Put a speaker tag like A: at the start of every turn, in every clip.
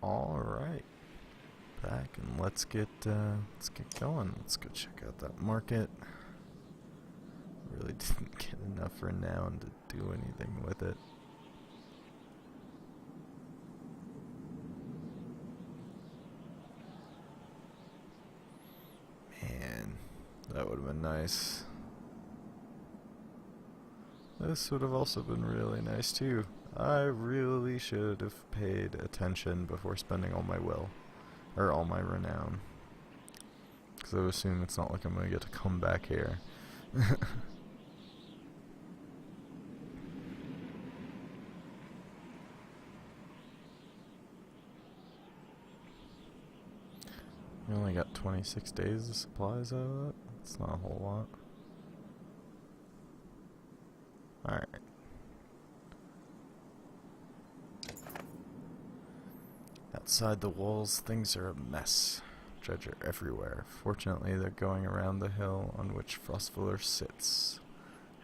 A: All right, back and let's get going. Let's go check out that market. Really didn't get enough renown to do anything with it. Man, that would have been nice. This would have also been really nice too. I really should have paid attention before spending all my will, or all my renown. Because I assume it's not like I'm going to get to come back here. We only got 26 days of supplies out of that. It's not a whole lot. Alright. Outside the walls, things are a mess. Dredge are everywhere. Fortunately, they're going around the hill on which Frostfuller sits,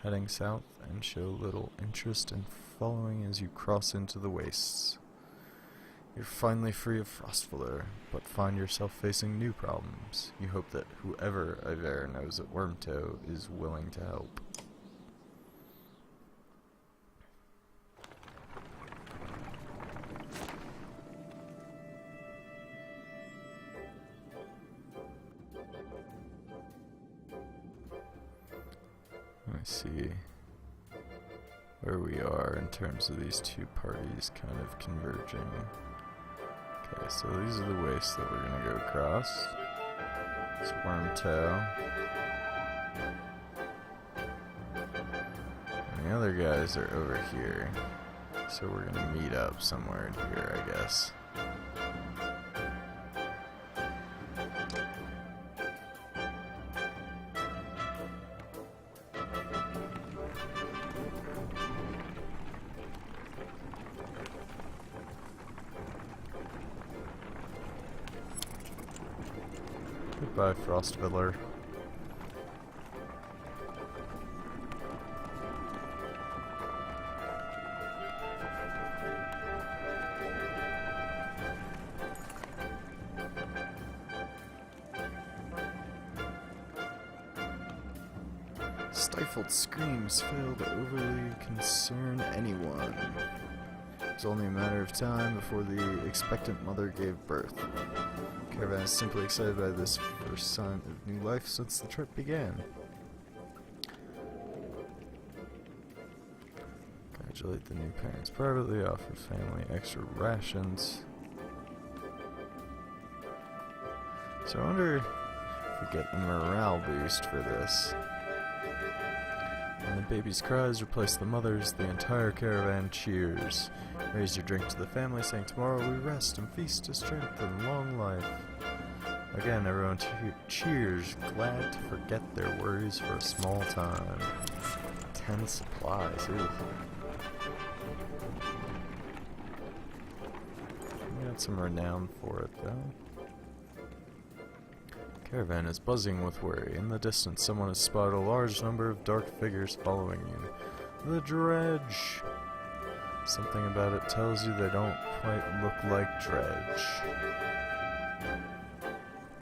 A: heading south, and show little interest in following as you cross into the wastes. You're finally free of Frostfuller, but find yourself facing new problems. You hope that whoever Iver knows at Wormtoe is willing to help. Let me see where we are in terms of these two parties kind of converging. Okay, so these are the wastes that we're going to go across. It's Wormtoe. And the other guys are over here. So we're going to meet up somewhere in here, I guess. Goodbye, Frostviller. Stifled screams fail to overly concern anyone. It was only a matter of time before the expectant mother gave birth. Caravan is simply excited by this first sign of new life since the trip began. Congratulate the new parents privately, offer family extra rations. So I wonder if we get a morale boost for this. When the baby's cries replace the mother's, the entire caravan cheers. Raise your drink to the family, saying, "Tomorrow we rest and feast to strength and long life." Again, everyone cheers, glad to forget their worries for a small time. 10 supplies, ooh. We got some renown for it, though. Caravan is buzzing with worry. In the distance, someone has spotted a large number of dark figures following you. The Dredge! Something about it tells you they don't quite look like Dredge.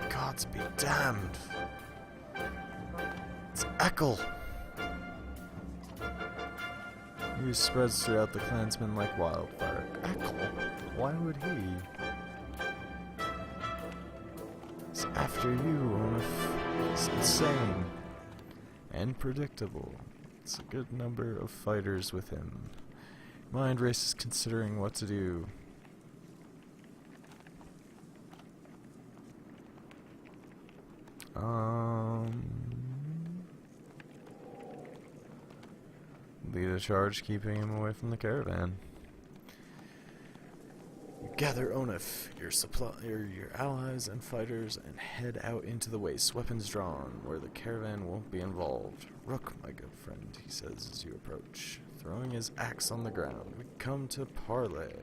A: Gods be damned! It's Ekel! News spreads throughout the clansmen like wildfire. Ekel? Why would he? It's after you, Onif. It's insane. And predictable. It's a good number of fighters with him. Mind races considering what to do. Lead a charge keeping him away from the caravan. Gather Onif, your allies and fighters, and head out into the wastes, weapons drawn, where the caravan won't be involved. Rook, my good friend, he says as you approach, throwing his axe on the ground. We come to parley,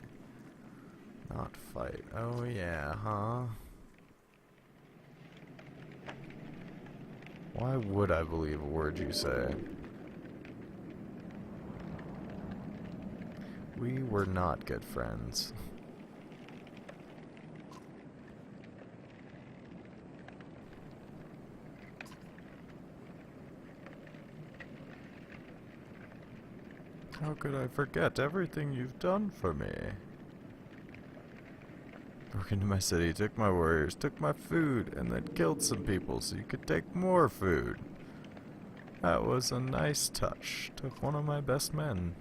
A: not fight. Oh yeah, huh? Why would I believe a word you say? We were not good friends. How could I forget everything you've done for me? Broke into my city, took my warriors, took my food, and then killed some people so you could take more food. That was a nice touch. Took one of my best men.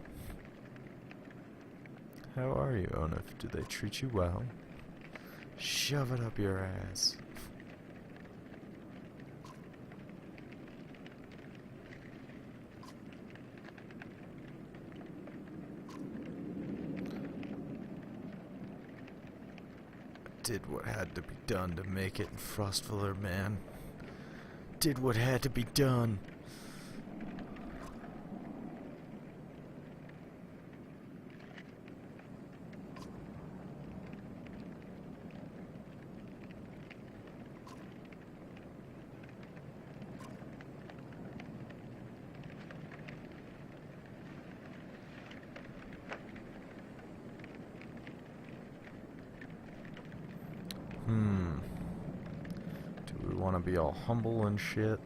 A: How are you, Onif? Do they treat you well? Shove it up your ass. Did what had to be done to make it in Frostfuller, man. Did what had to be done. Do we want to be all humble and shit?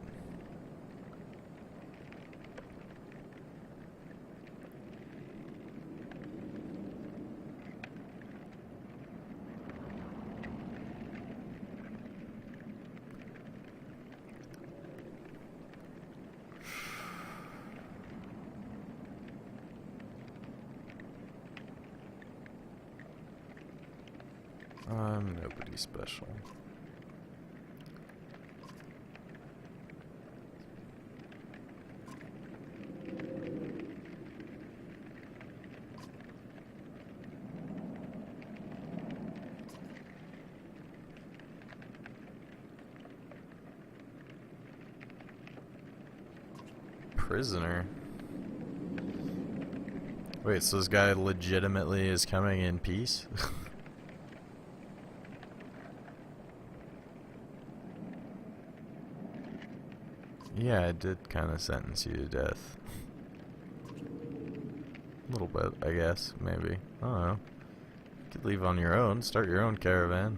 A: I'm nobody special. Prisoner? Wait, so this guy legitimately is coming in peace? Yeah, I did kind of sentence you to death. A little bit, I guess, maybe. I don't know. You could leave on your own, start your own caravan.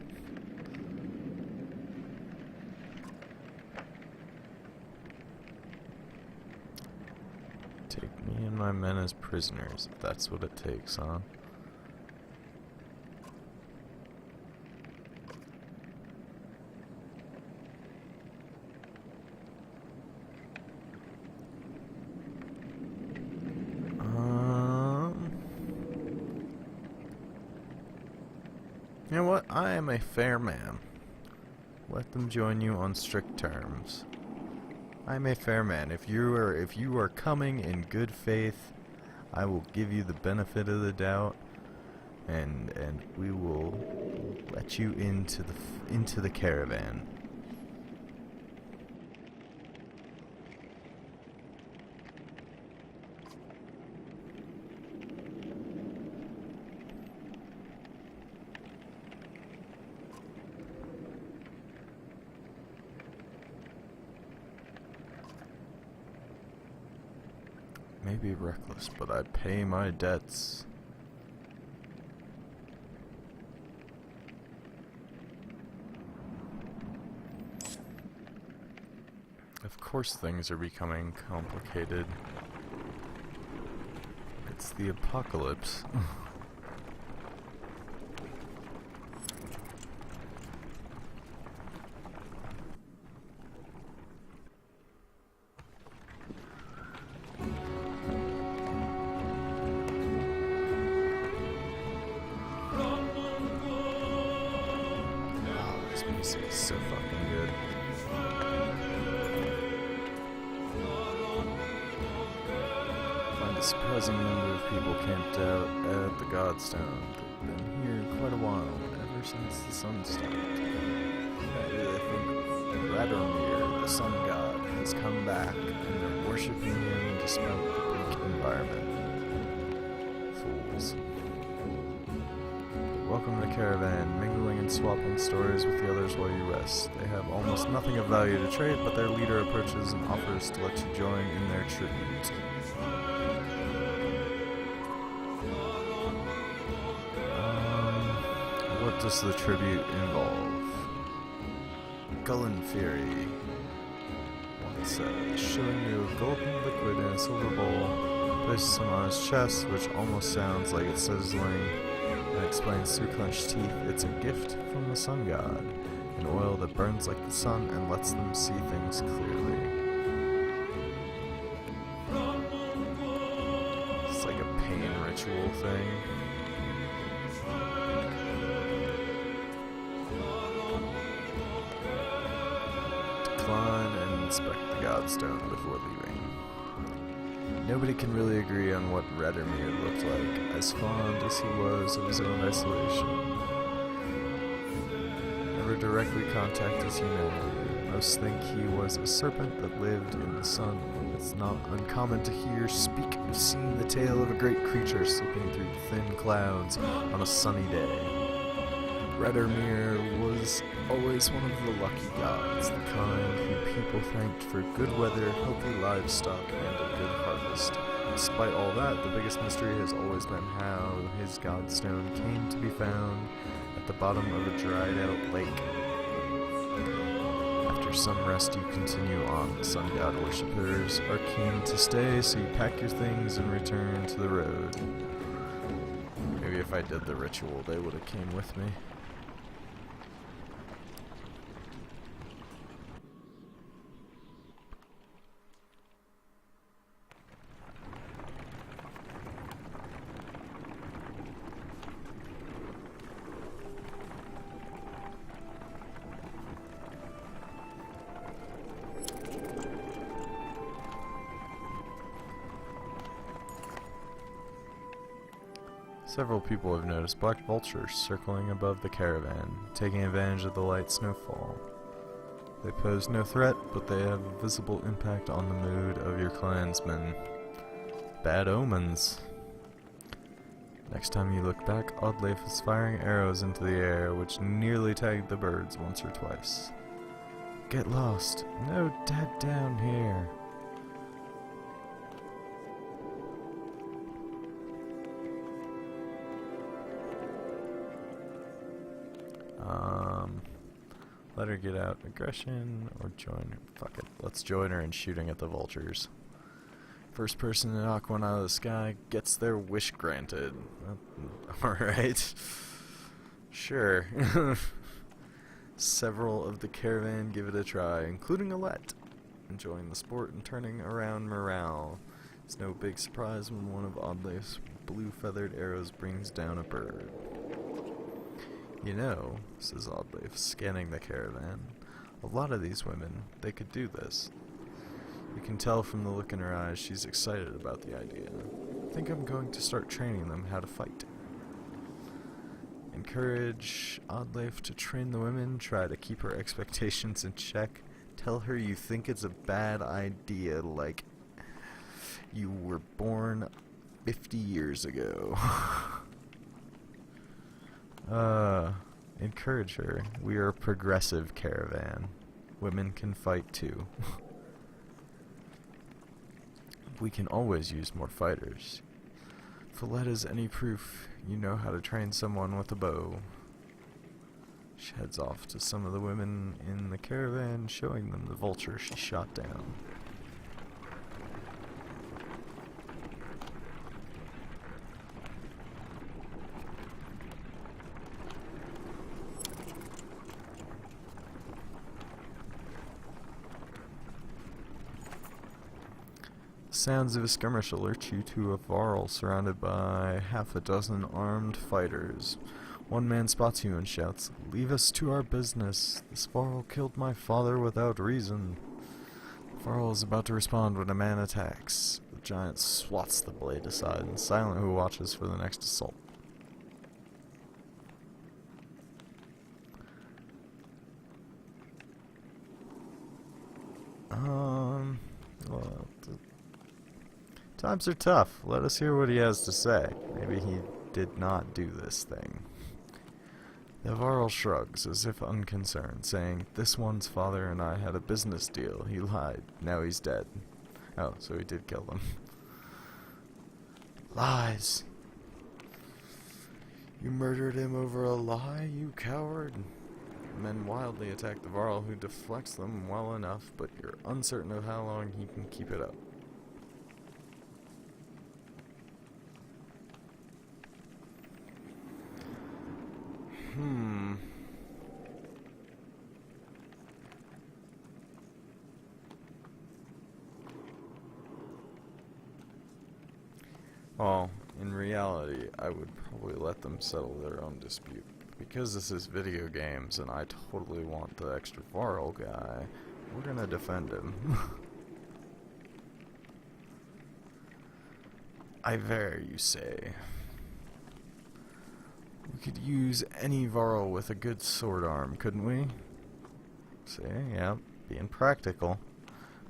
A: Take me and my men as prisoners, if that's what it takes, huh? You know what? I am a fair man. Let them join you on strict terms. I am a fair man. If you are coming in good faith, I will give you the benefit of the doubt, and we will let you into the caravan. Maybe reckless, but I pay my debts. Of course things are becoming complicated. It's the apocalypse. This is so fucking good. Find a surprising number of people camped out at the Godstone. They've been here quite a while, ever since the sun stopped. I really think Radomir, the sun god, has come back, and they're worshipping him despite the bleak environment. Fools. Welcome to the caravan, mingling and swapping stories with the others while you rest. They have almost nothing of value to trade, but their leader approaches and offers to let you join in their tribute. What does the tribute involve? Gullen Fury. One says, showing you a golden liquid in a silver bowl. places him on his chest, which almost sounds like it's sizzling, and explains through clenched teeth it's a gift from the sun god, an oil that burns like the sun and lets them see things clearly. It's like a pain ritual thing. Decline and inspect the godstone before leaving. Nobody can really agree on what Reddermere looked like, as fond as he was of his own isolation. Never directly contacted humanity. Most think he was a serpent that lived in the sun. It's not uncommon to hear speak of seeing the tail of a great creature slipping through thin clouds on a sunny day. Reddermere was always one of the lucky gods, the kind who people thanked for good weather, healthy livestock, and a good harvest. Despite all that, the biggest mystery has always been how his godstone came to be found at the bottom of a dried-out lake. After some rest, you continue on. The sun god worshippers are keen to stay, so you pack your things and return to the road. Maybe if I did the ritual, they would have came with me. Several people have noticed black vultures circling above the caravan, taking advantage of the light snowfall. They pose no threat, but they have a visible impact on the mood of your clansmen. Bad omens. Next time you look back, Oddleif is firing arrows into the air, which nearly tagged the birds once or twice. Get lost. No dead down here. Let her get out aggression or join her. Fuck it. Let's join her in shooting at the vultures. First person to knock one out of the sky gets their wish granted. Alright. Sure. Several of the caravan give it a try, including Alette, enjoying the sport and turning around morale. It's no big surprise when one of Oddleif's blue-feathered arrows brings down a bird. You know, says Oddleif, scanning the caravan, a lot of these women, they could do this. You can tell from the look in her eyes she's excited about the idea. I think I'm going to start training them how to fight. Encourage Oddleif to train the women, try to keep her expectations in check, tell her you think it's a bad idea, like you were born 50 years ago. Encourage her. We are a progressive caravan. Women can fight too. We can always use more fighters. If Alette is any proof, you know how to train someone with a bow. She heads off to some of the women in the caravan, showing them the vulture she shot down. Sounds of a skirmish alert you to a varl surrounded by half a dozen armed fighters. One man spots you and shouts, "Leave us to our business. This varl killed my father without reason." The varl is about to respond when a man attacks. The giant swats the blade aside and silently watches for the next assault. Well, times are tough. Let us hear what he has to say. Maybe he did not do this thing. The varl shrugs, as if unconcerned, saying, "This one's father and I had a business deal. He lied. Now he's dead." Oh, so he did kill them. Lies. You murdered him over a lie, you coward? Men wildly attack the varl, who deflects them well enough, but you're uncertain of how long he can keep it up. Well, in reality, I would probably let them settle their own dispute. Because this is video games and I totally want the extra Varl guy, we're gonna defend him. I ver, you say. We could use any Varl with a good sword arm, couldn't we? See, yeah, being practical.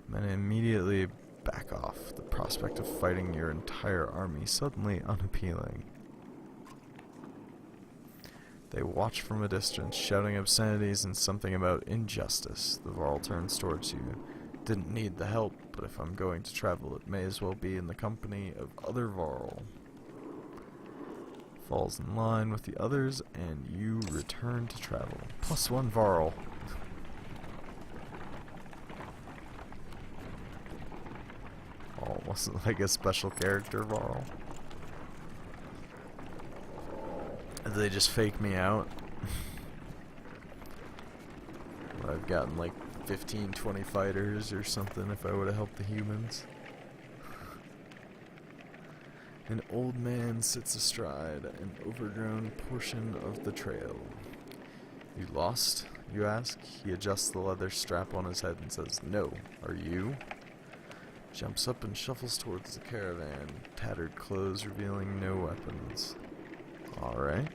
A: Then immediately back off, the prospect of fighting your entire army suddenly unappealing. They watch from a distance, shouting obscenities and something about injustice. The Varl turns towards you. Didn't need the help, but if I'm going to travel, it may as well be in the company of other Varl. Falls in line with the others, and you return to travel. +1 Varl. Oh, wasn't like a special character Varl? Did they just fake me out? I've gotten like 15, 20 fighters or something if I would have helped the humans. An old man sits astride an overgrown portion of the trail. You lost? You ask. He adjusts the leather strap on his head and says, "No. Are you?" Jumps up and shuffles towards the caravan, tattered clothes revealing no weapons. Alright.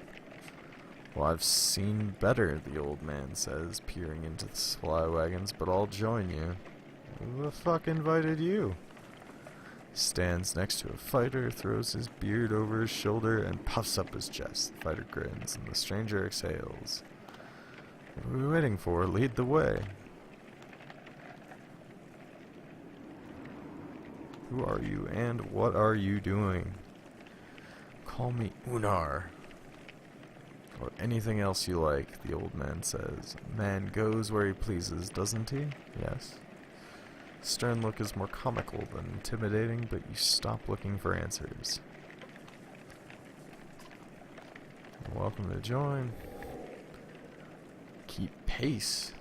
A: Well, I've seen better, the old man says, peering into the supply wagons, but I'll join you. Who the fuck invited you? Stands next to a fighter, throws his beard over his shoulder, and puffs up his chest. The fighter grins, and the stranger exhales. What are we waiting for? Lead the way. Who are you, and what are you doing? Call me Unar. Or anything else you like, the old man says. Man goes where he pleases, doesn't he? Yes. Stern look is more comical than intimidating, but you stop looking for answers. You're welcome to join. Keep pace.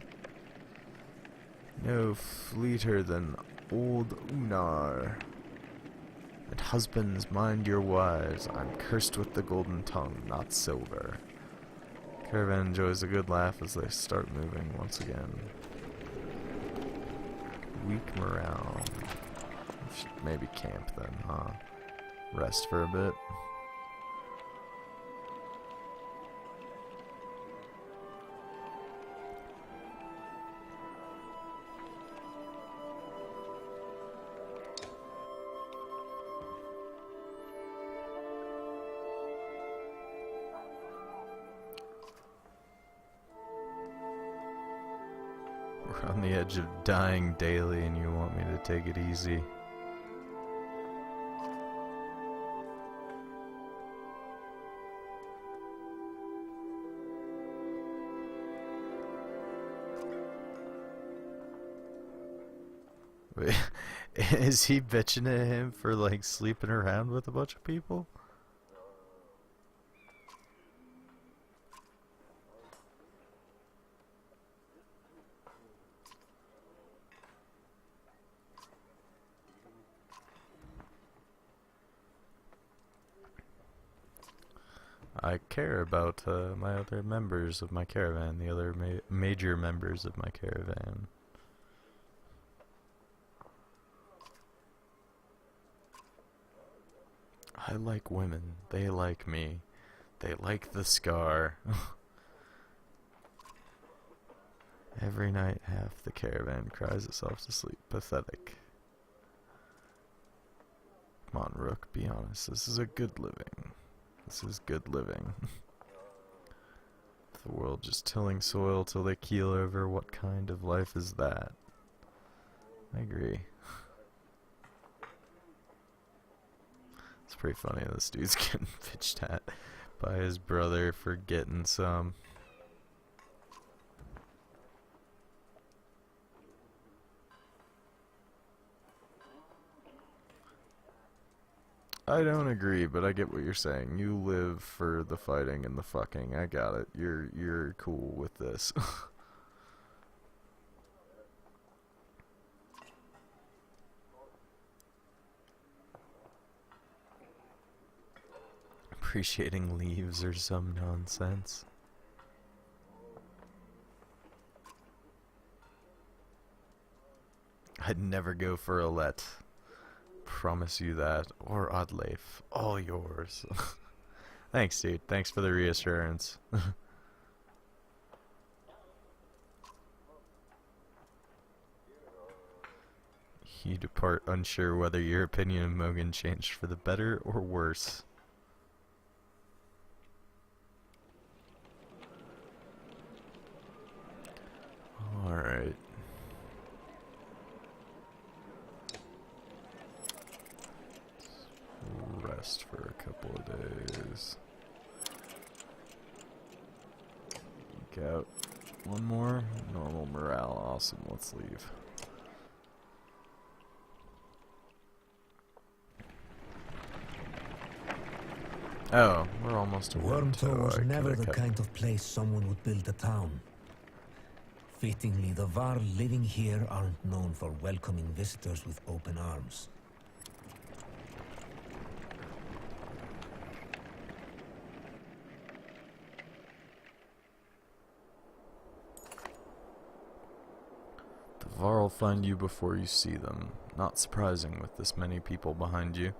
A: No fleeter than old Unar. And husbands, mind your wives. I'm cursed with the golden tongue, not silver. Caravan enjoys a good laugh as they start moving once again. Weak morale. Should maybe camp then, huh? Rest for a bit. We're on the edge of dying daily and you want me to take it easy. Wait, is he bitching at him for like sleeping around with a bunch of people? I care about my other members of my caravan, the other major members of my caravan. I like women. They like me. They like the scar. Every night half the caravan cries itself to sleep. Pathetic. Come on, Rook, be honest. This is a good living. This is good living. The world just tilling soil till they keel over. What kind of life is that? I agree. It's pretty funny. This dude's getting bitched at by his brother for getting some. I don't agree, but I get what you're saying. You live for the fighting and the fucking. I got it. You're cool with this. appreciating leaves or some nonsense. I'd never go for a let. Promise you that. Or Oddleif. All yours. Thanks, dude. Thanks for the reassurance. You depart unsure whether your opinion of Mogan changed for the better or worse. Alright. Rest for a couple of days. Eke out. One more. Normal morale. Awesome. Let's leave. Oh, we're almost to
B: Wormtow was never the kind of place someone would build a town. Fittingly, the Varl living here aren't known for welcoming visitors with open arms.
A: The Varl find you before you see them. Not surprising with this many people behind you.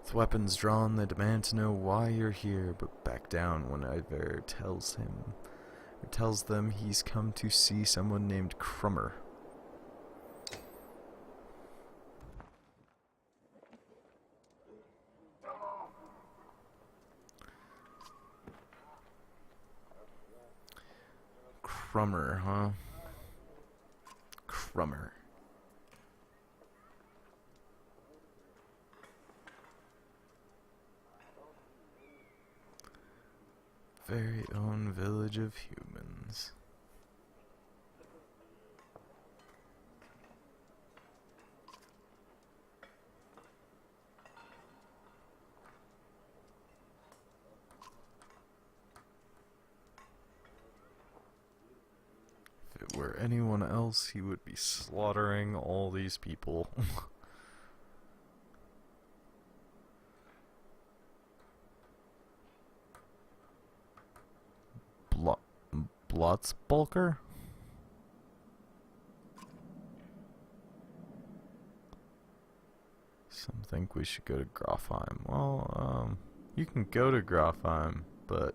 A: With weapons drawn, they demand to know why you're here, but back down when Iver tells them he's come to see someone named Crummer. Crummer, huh? Crummer. Very own village of humans. If it were anyone else, he would be slaughtering all these people. Blotzbalker? Some think we should go to Grofheim. Well, you can go to Grofheim, but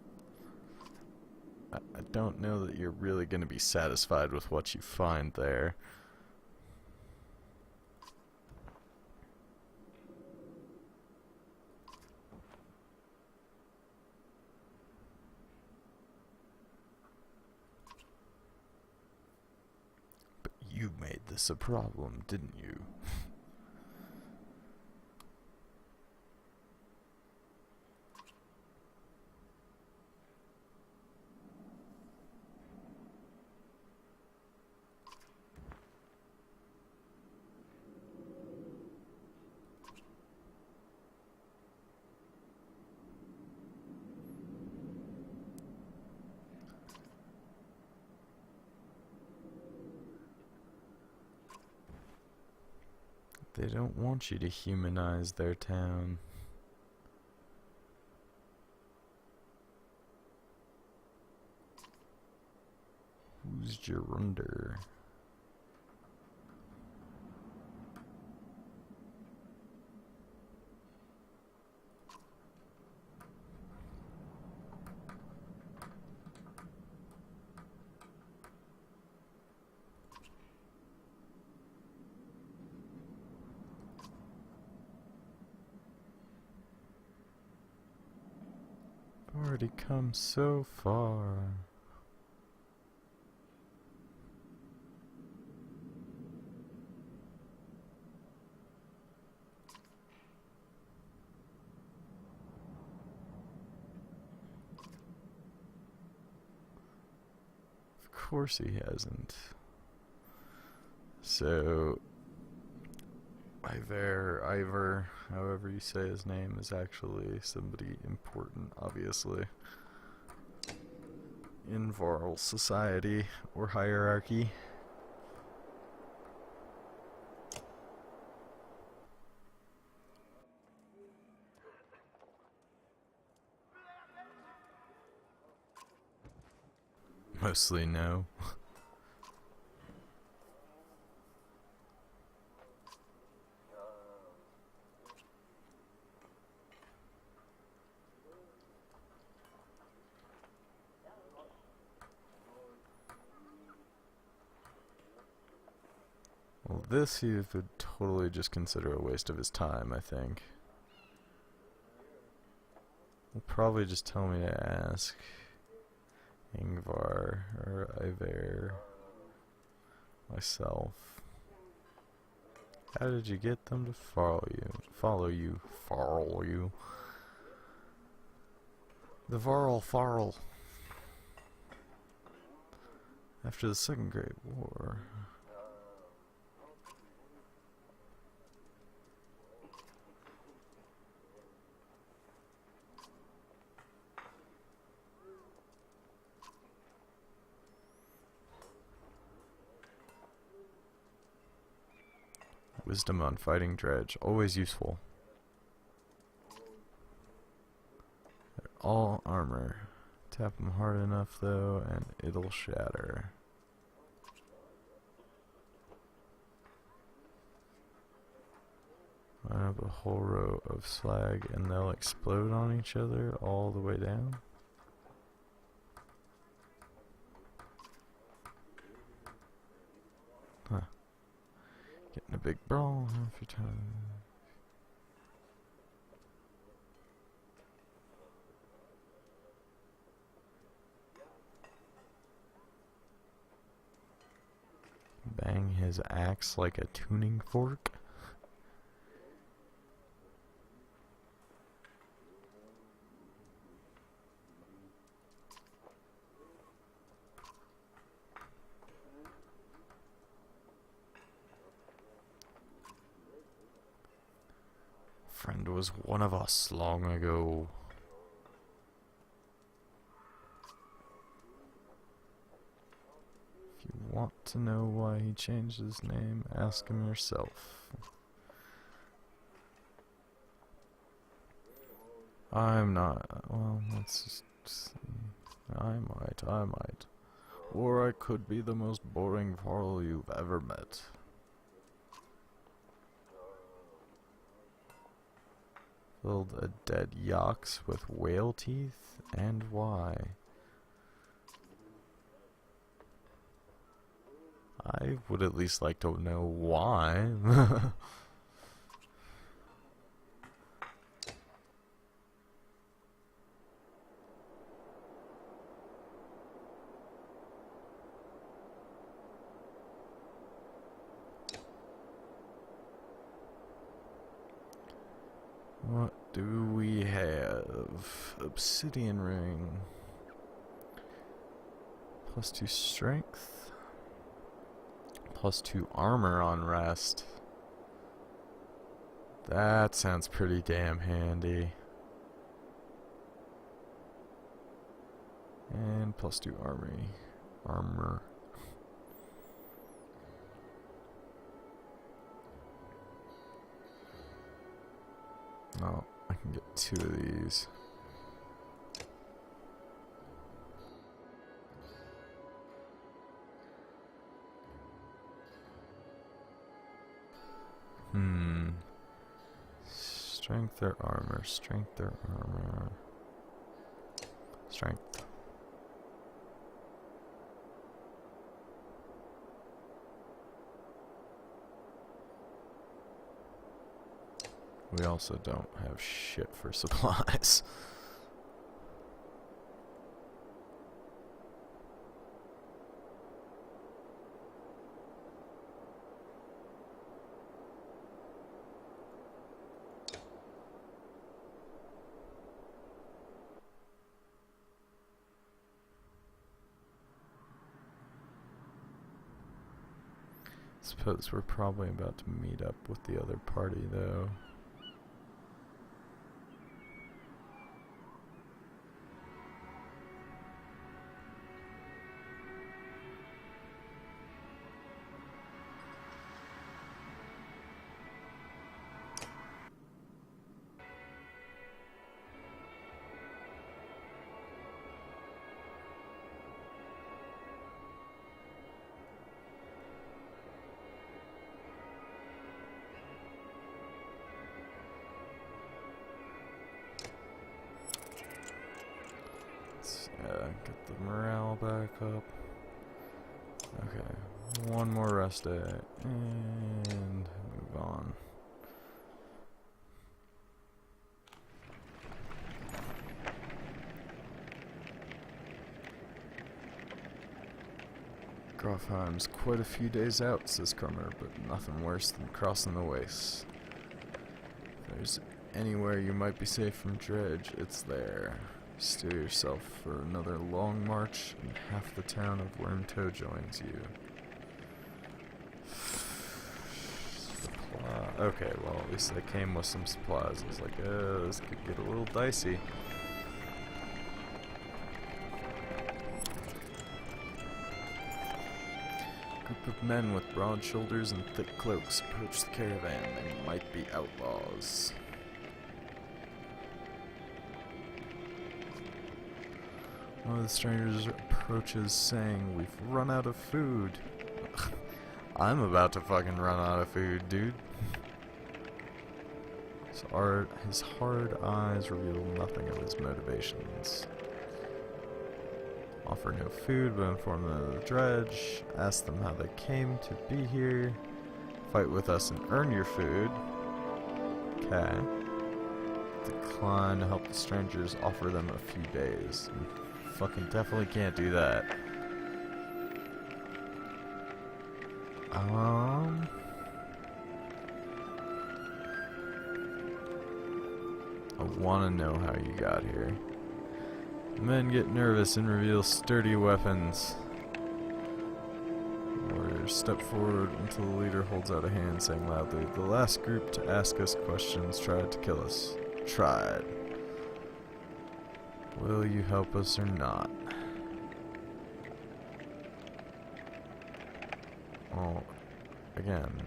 A: I don't know that you're really going to be satisfied with what you find there. You made this a problem, didn't you? They don't want you to humanize their town. Who's Gerunder? Already come so far. Of course he hasn't. So Ivor, however you say his name, is actually somebody important, obviously, in Varl society or hierarchy. Mostly no. Well, this he would totally just consider a waste of his time, I think. He'll probably just tell me to ask Ingvar or Ivar myself. How did you get them to follow you? Follow you. The Farl. After the Second Great War. Wisdom on fighting dredge, always useful. They're all armor. Tap them hard enough though, and it'll shatter. Line up a whole row of slag, and they'll explode on each other all the way down. Huh. Getting a big brawl half your time. Bang his axe like a tuning fork. Friend was one of us long ago. If you want to know why he changed his name, ask him yourself. I'm not. Well, let's just see. I might. Or I could be the most boring Varl you've ever met. Filled a dead yox with whale teeth? And why? I would at least like to know why. What do we have? Obsidian ring. +2 strength. +2 armor on rest. That sounds pretty damn handy. And +2 armor. Oh, I can get 2 of these. Strength or armor? Strength or armor? Strength. We also don't have shit for supplies. Suppose we're probably about to meet up with the other party though. Get the morale back up. Okay, one more rest day, and move on. Grofheim's quite a few days out, says Crummer, but nothing worse than crossing the wastes. If there's anywhere you might be safe from dredge, it's there. Steer yourself for another long march, and half the town of Wormtoe joins you. Okay, well, at least they came with some supplies. I was like, this could get a little dicey. Group of men with broad shoulders and thick cloaks approach the caravan. They might be outlaws. One of the strangers approaches saying, "We've run out of food." I'm about to fucking run out of food, dude. His hard eyes reveal nothing of his motivations. Offer no food, but inform them of the dredge. Ask them how they came to be here. Fight with us and earn your food. Okay. Decline to help the strangers. Offer them a few days. You fucking definitely can't do that. I want to know how you got here. The men get nervous and reveal sturdy weapons. Warriors step forward until the leader holds out a hand, saying loudly, "The last group to ask us questions tried to kill us. Tried. Will you help us or not?" Well, again,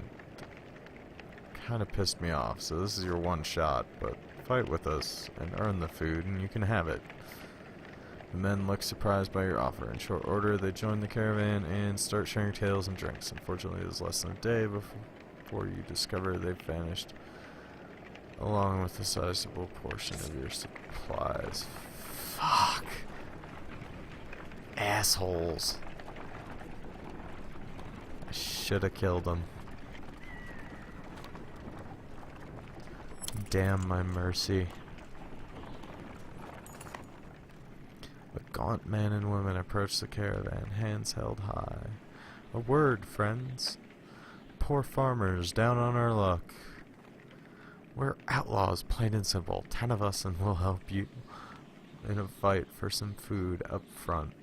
A: kind of pissed me off, so this is your one shot, but fight with us and earn the food and you can have it. The men look surprised by your offer. In short order, they join the caravan and start sharing tales and drinks. Unfortunately, it is less than a day before you discover they've vanished, along with a sizable portion of your supplies. Fuck. Assholes. I should have killed them. Damn my mercy. A gaunt man and woman approach the caravan, hands held high. "A word, friends. Poor farmers, down on our luck. We're outlaws, plain and simple. 10 of us and we'll help you in a fight for some food up front."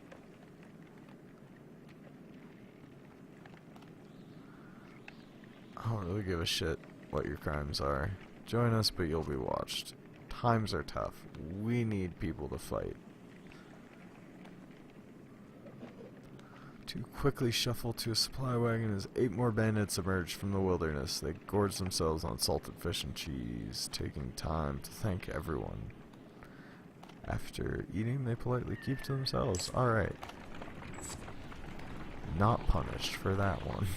A: I don't really give a shit what your crimes are. Join us, but you'll be watched. Times are tough. We need people to fight. To quickly shuffle to a supply wagon as 8 more bandits emerge from the wilderness. They gorge themselves on salted fish and cheese, taking time to thank everyone. After eating, they politely keep to themselves. Alright. Not punished for that one.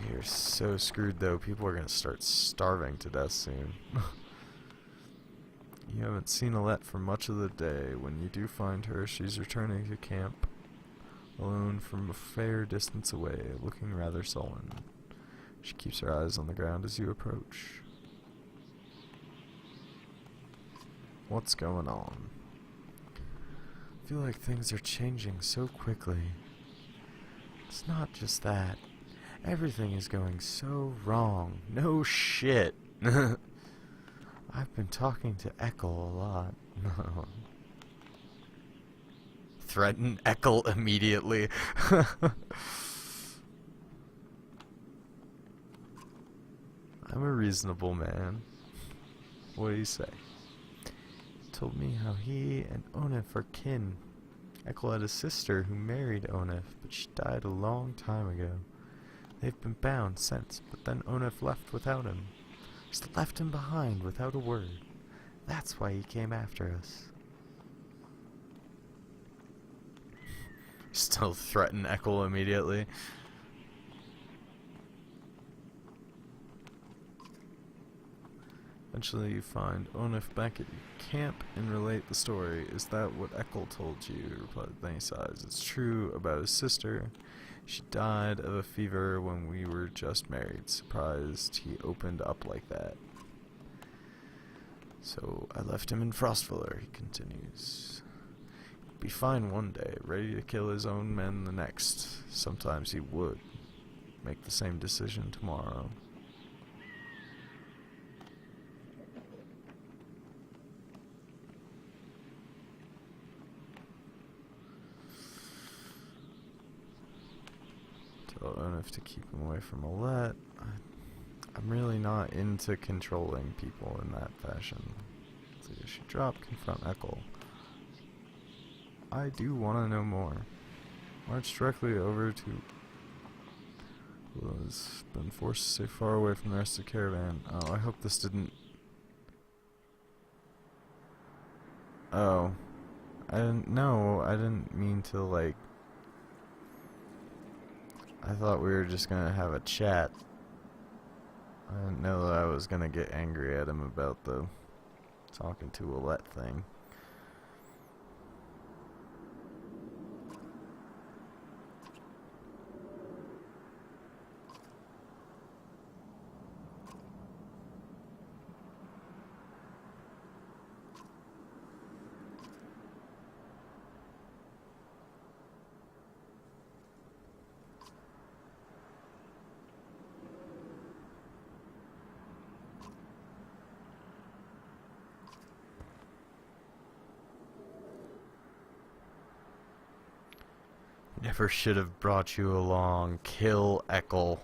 A: We are so screwed though. People are going to start starving to death soon. You haven't seen Alette for much of the day. When you do find her, she's returning to camp, alone from a fair distance away, looking rather sullen. She keeps her eyes on the ground as you approach. What's going on? I feel like things are changing so quickly. It's not just that. Everything is going so wrong. No shit. I've been talking to Eckel a lot. Threaten Eckel immediately. I'm a reasonable man. What do you say? He told me how he and Onif are kin. Eckel had a sister who married Onif, but she died a long time ago. They've been bound since, but then Onif left without him. Just left him behind without a word. That's why he came after us. Still threaten Eckel immediately. Eventually you find Onif back at your camp and relate the story. Is that what Ekkel told you? Then he sighs. It's true about his sister. She died of a fever when we were just married. Surprised he opened up like that. So I left him in Frostfuller, he continues. He'd be fine one day, ready to kill his own men the next. Sometimes he would make the same decision tomorrow. Tell Onif to keep him away from Olette. I'm really not into controlling people in that fashion. So she drop, confront Ekkel. I do want to know more. March directly over to who has been forced to stay far away from the rest of the caravan. Oh, I hope this didn't... Oh. I didn't mean to, like... I thought we were just gonna have a chat. I didn't know that I was gonna get angry at him about the talking to Olette thing. Never should have brought you along. Kill Ekkel.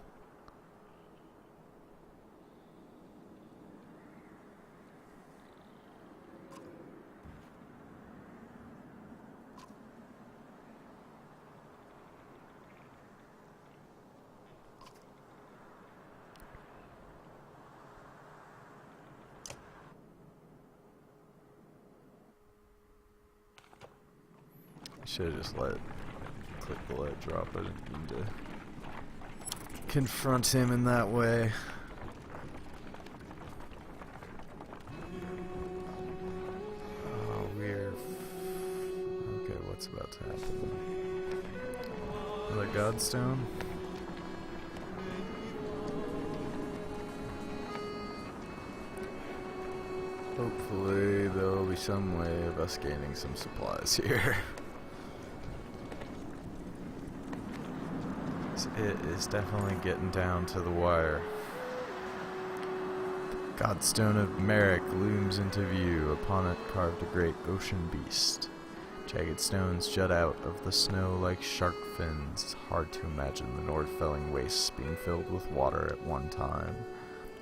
A: I should have just click the let drop. I didn't mean to confront him in that way. Oh, weird. Okay, what's about to happen? Another Godstone? Hopefully there'll be some way of us gaining some supplies here. It is definitely getting down to the wire. The Godstone of Merrick looms into view. Upon it carved a great ocean beast. Jagged stones jut out of the snow like shark fins. It's hard to imagine the Nordfelling wastes being filled with water at one time.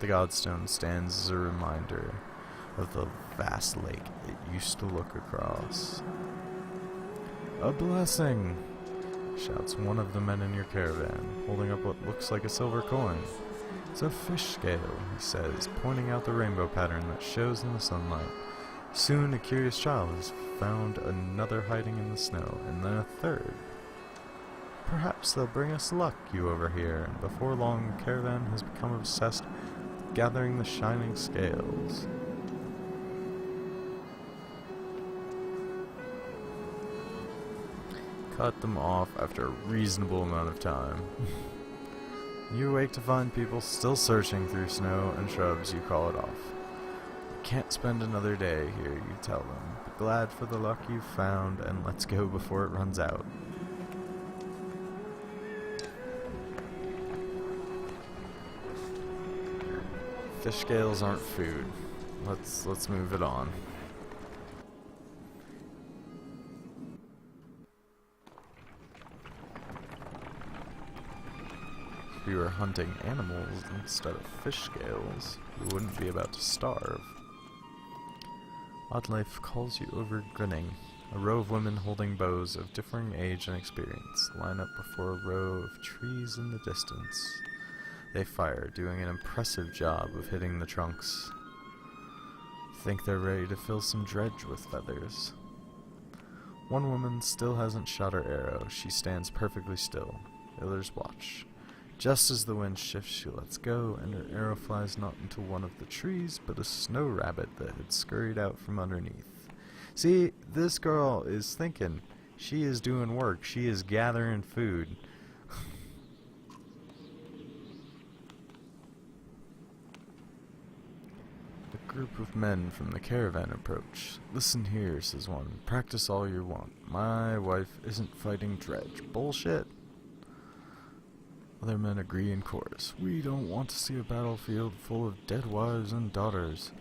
A: The Godstone stands as a reminder of the vast lake it used to look across. A blessing! Shouts one of the men in your caravan, holding up what looks like a silver coin. It's a fish scale, he says, pointing out the rainbow pattern that shows in the sunlight. Soon a curious child has found another hiding in the snow, and then a third. Perhaps they'll bring us luck, you over here, and before long the caravan has become obsessed with gathering the shining scales. Cut them off after a reasonable amount of time. You awake to find people still searching through snow and shrubs. You call it off. You can't spend another day here, you tell them. Be glad for the luck you found, and let's go before it runs out. Fish scales aren't food. Let's move it on. If you were hunting animals instead of fish scales, you wouldn't be about to starve. Oddlife calls you over grinning. A row of women holding bows of differing age and experience line up before a row of trees in the distance. They fire, doing an impressive job of hitting the trunks. Think they're ready to fill some dredge with feathers. One woman still hasn't shot her arrow. She stands perfectly still. The others watch. Just as the wind shifts, she lets go, and her arrow flies not into one of the trees, but a snow rabbit that had scurried out from underneath. See, this girl is thinking. She is doing work. She is gathering food. A group of men from the caravan approach. "Listen here," says one. "Practice all you want. My wife isn't fighting dredge." Bullshit. Other men agree in chorus. "We don't want to see a battlefield full of dead wives and daughters."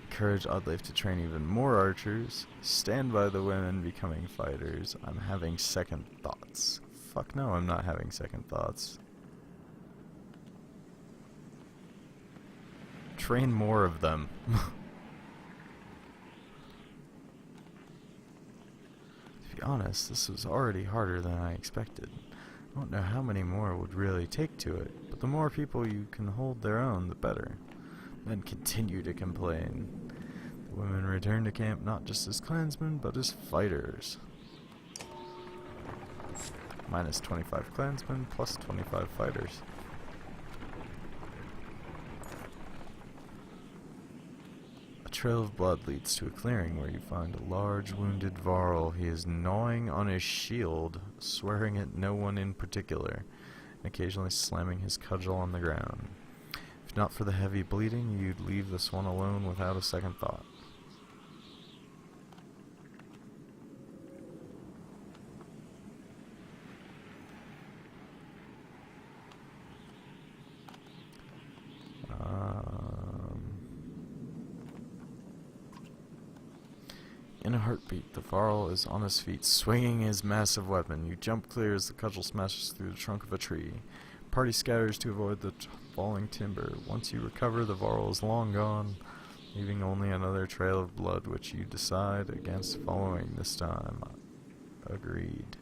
A: Encourage Oddleif to train even more archers. Stand by the women becoming fighters. I'm having second thoughts. Fuck no, I'm not having second thoughts. Train more of them. To be honest, this was already harder than I expected. I don't know how many more would really take to it, but the more people you can hold their own, the better. Men continue to complain. The women return to camp not just as clansmen, but as fighters. Minus 25 clansmen, plus 25 fighters. A trail of blood leads to a clearing where you find a large wounded Varl. He is gnawing on his shield, swearing at no one in particular, and occasionally slamming his cudgel on the ground. If not for the heavy bleeding, you'd leave this one alone without a second thought. In a heartbeat, the Varl is on his feet, swinging his massive weapon. You jump clear as the cudgel smashes through the trunk of a tree. Party scatters to avoid the falling timber. Once you recover, the Varl is long gone, leaving only another trail of blood, which you decide against following this time. Agreed.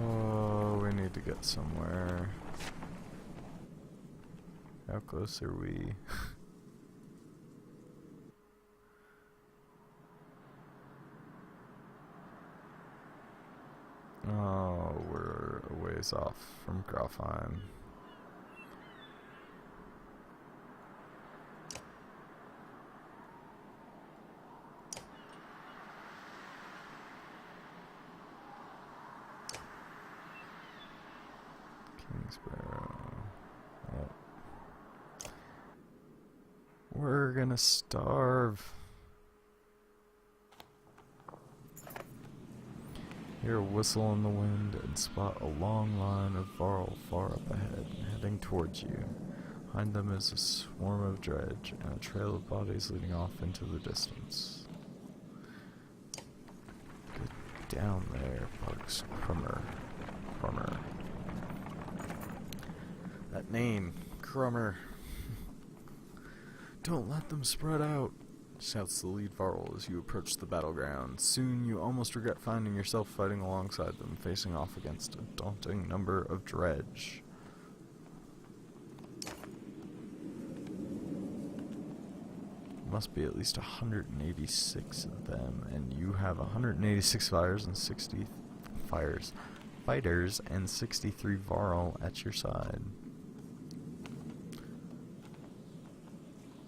A: Oh, we need to get somewhere. How close are we? Oh, we're a ways off from Grafheim. Kingsborough. Yep. We're gonna starve. Hear a whistle in the wind and spot a long line of Varl far up ahead, heading towards you. Behind them is a swarm of dredge and a trail of bodies leading off into the distance. Get down there, Bugs. Crummer. That name, Crummer. "Don't let them spread out," shouts the lead Varl as you approach the battleground. Soon you almost regret finding yourself fighting alongside them, facing off against a daunting number of dredge. Must be at least 186 of them, and you have 186 fighters and 63 Varl at your side.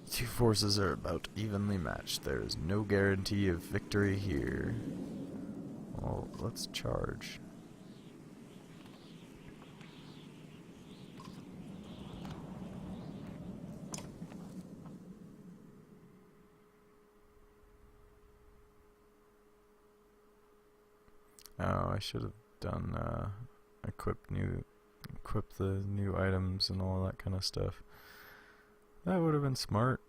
A: Two forces are about evenly matched. There is no guarantee of victory here. Well, let's charge. Oh, I should have done equip the new items and all that kind of stuff. That would have been smart.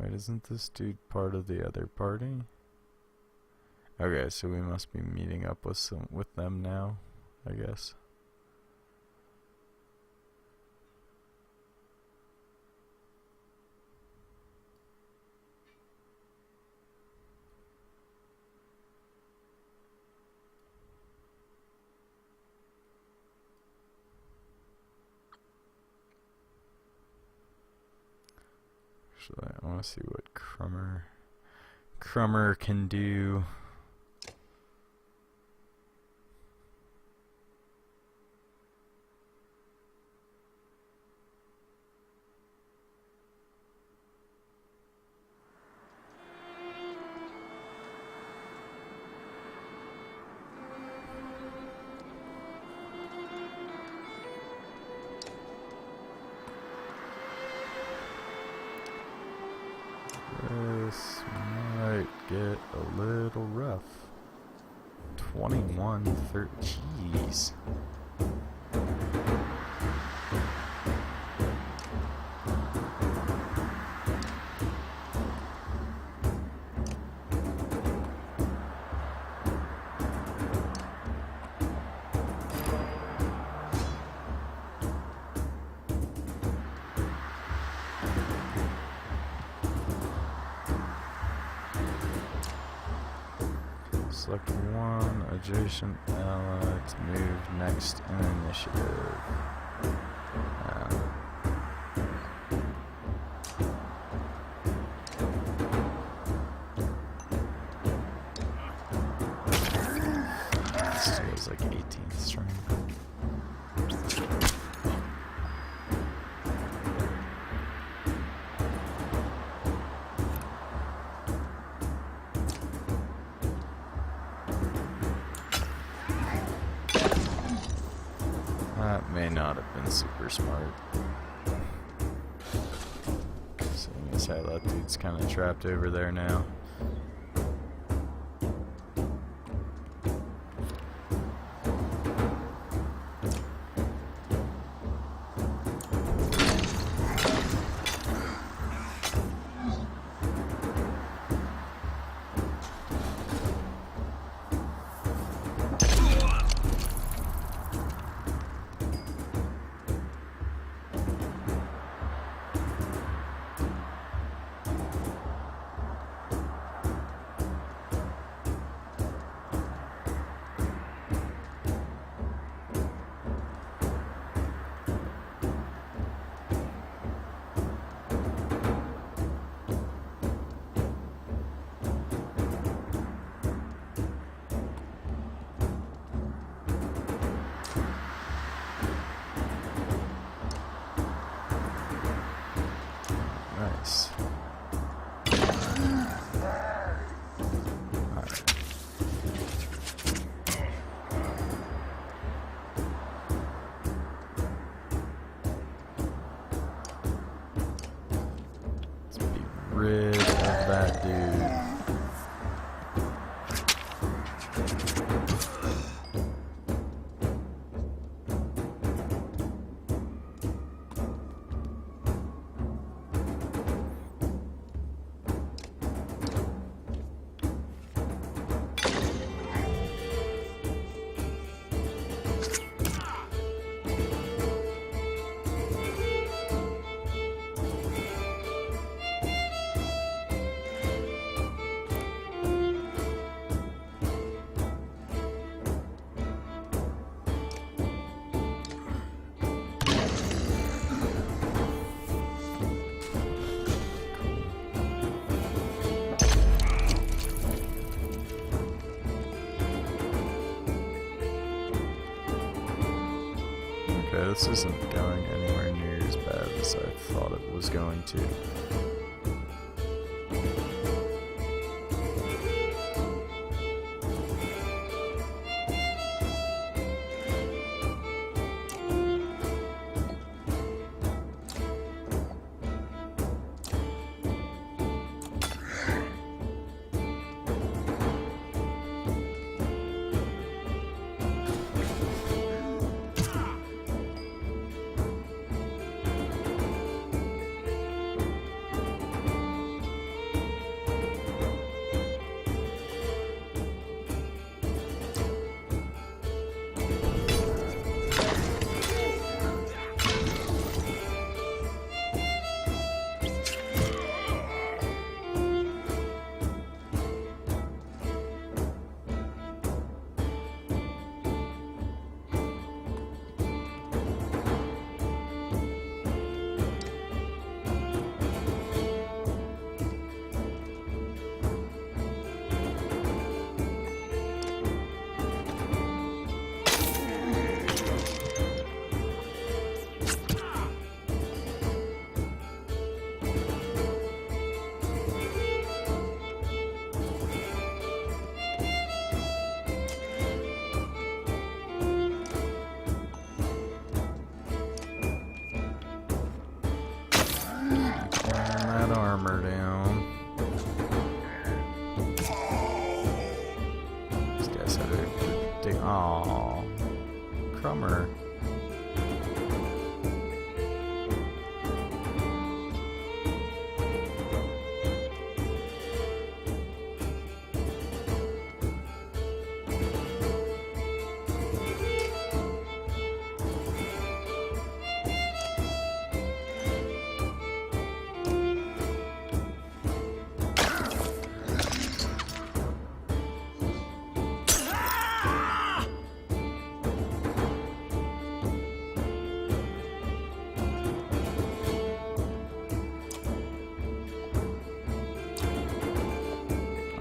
A: Wait, isn't this dude part of the other party? Okay, so we must be meeting up with them now, I guess. Actually, I want to see what Crummer can do. This might get a little rough. 21-13. Jeez. Select one adjacent ally to move next in initiative. This feels like 18th string. That may not have been super smart. Seeing as how that dude's kind of trapped over there now. Nice. Alright. Let's be rid of that dude. Okay, this isn't going anywhere near as bad as I thought it was going to. Aww. Crummer.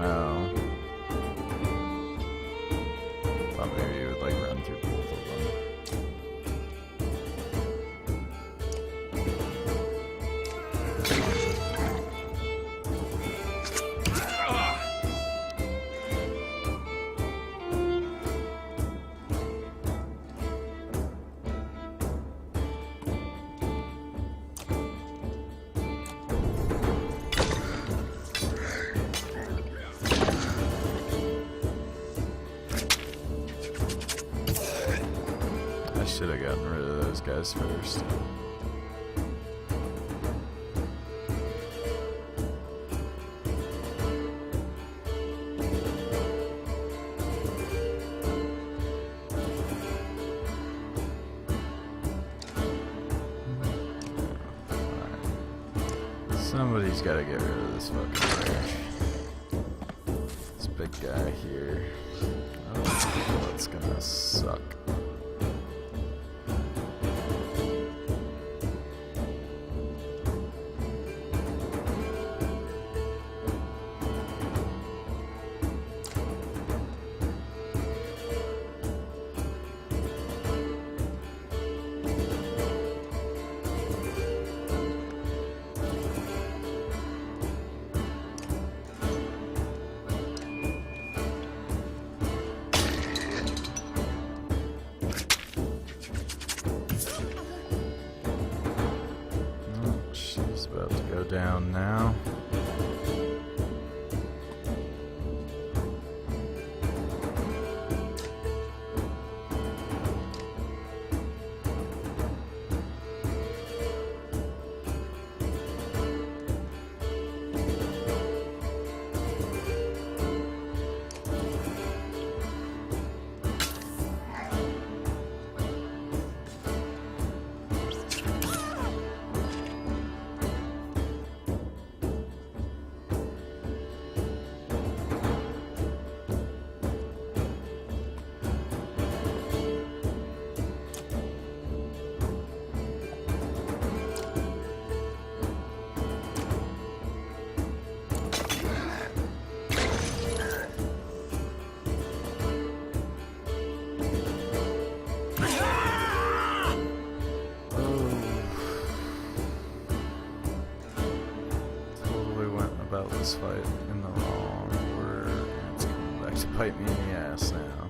A: Oh. Thought maybe you would like run through both of them. I should have gotten rid of those guys first. Somebody's got to get rid of this fucking wrench. This big guy here. Oh, that's gonna suck. She's about to go down now. This fight in the wrong order, and it's coming back to bite me in the ass now.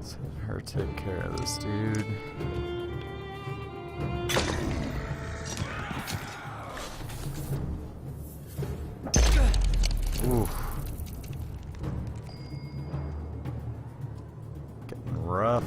A: Let's have her take care of this dude. Oof. Getting rough.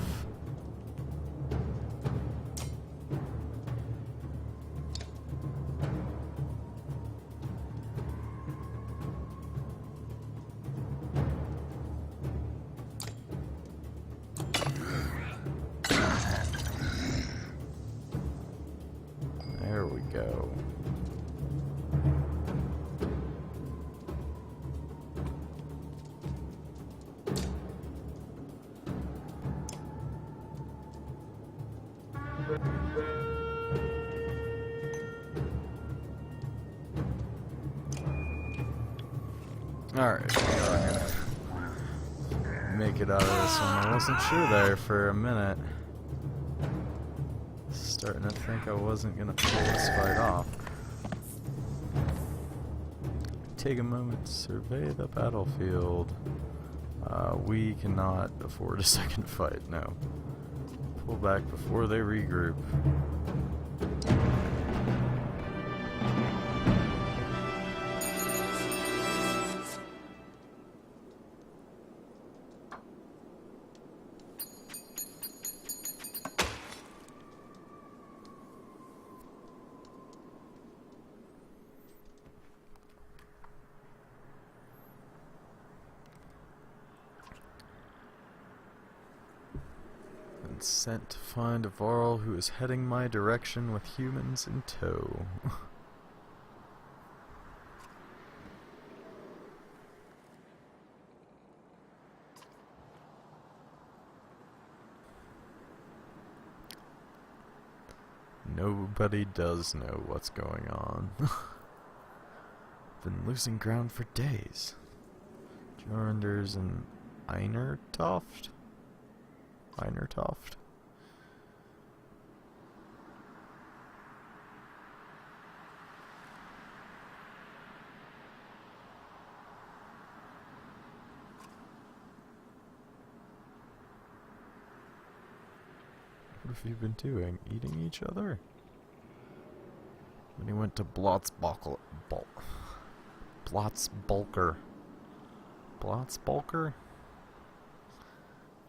A: There we go. Alright, I'm gonna make it out of this one. I wasn't sure there for a minute. Starting to think I wasn't gonna pull this fight off. Take a moment to survey the battlefield. We cannot afford a second fight, no. Pull back before they regroup. Sent to find a Varl who is heading my direction with humans in tow. Nobody does know what's going on. Been losing ground for days. Jorunders and Einertoft? Einertoft? What have you been doing? Eating each other? When he went to Blotzbulker. Blotzbulker?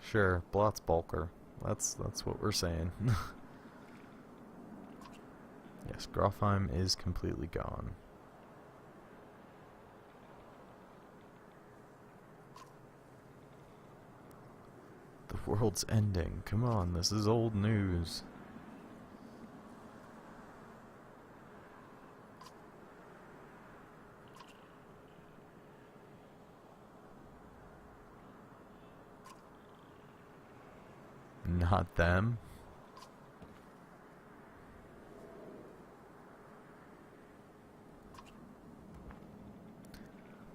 A: Sure, Blotzbulker. That's what we're saying. Yes, Grofheim is completely gone. The world's ending. Come on, this is old news. Not them.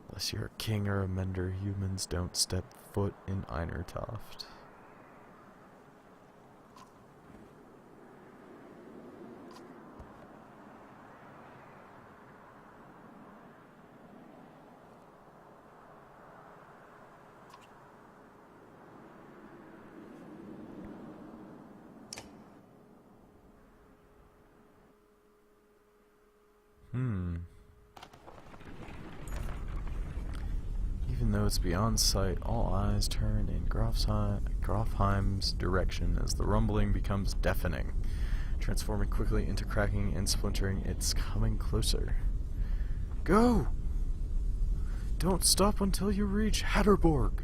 A: Unless you're a king or a mender, humans don't step foot in Einertoft. Even though it's beyond sight, all eyes turn in Grofheim's direction as the rumbling becomes deafening. Transforming quickly into cracking and splintering, it's coming closer. Go! Don't stop until you reach Hatterborg!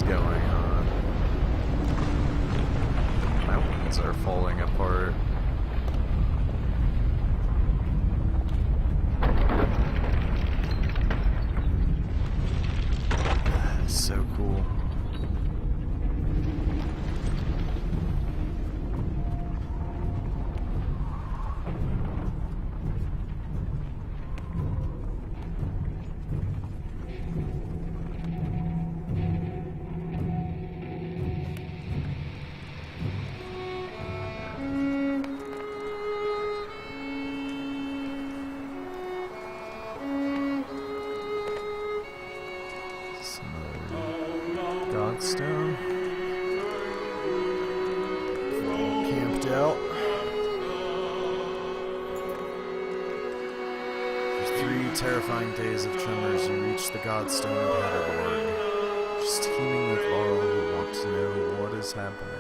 A: Going on. Mountains are falling apart. That is so cool. Godstone. All camped out. After 3 terrifying days of tremors, you reach the Godstone of Hatterborg. Just teeming with Varl who want to know what is happening.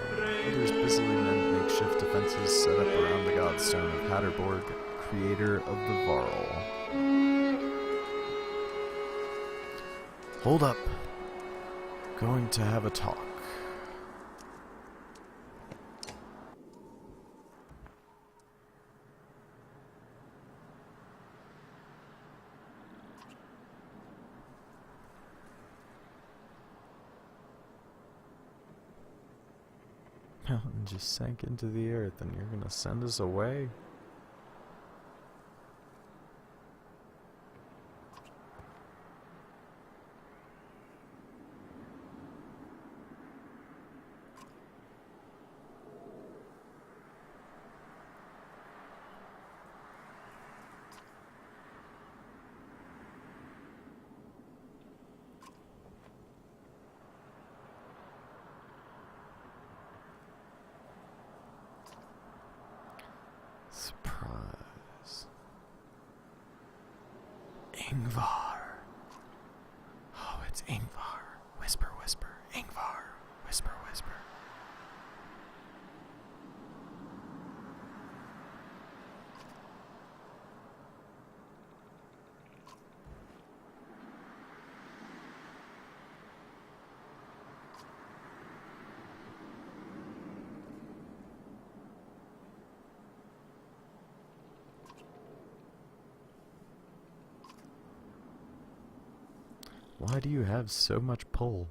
A: Others busily mend makeshift defenses set up around the Godstone of Hatterborg, creator of the Varl. Hold up. Going to have a talk. Mountain just sank into the earth and you're gonna send us away? Surprise. Ingvar. Oh, it's Ingvar. Whisper, whisper. Ingvar. Whisper, whisper. Why do you have so much pull?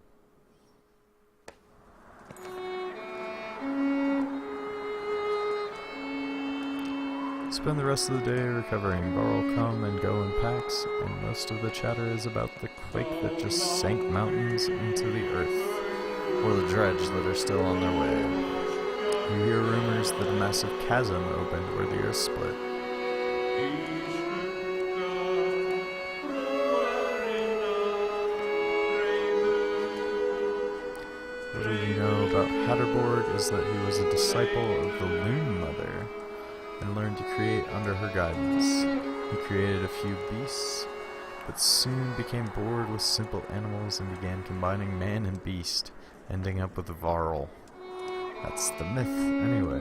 A: Spend the rest of the day recovering. Varl come and go in packs, and most of the chatter is about the quake that just sank mountains into the earth, or the dredge that are still on their way. You hear rumors that a massive chasm opened where the earth split. Little you know about Hatterborg is that he was a disciple of the Loon Mother and learned to create under her guidance. He created a few beasts, but soon became bored with simple animals and began combining man and beast, ending up with Varl. That's the myth, anyway.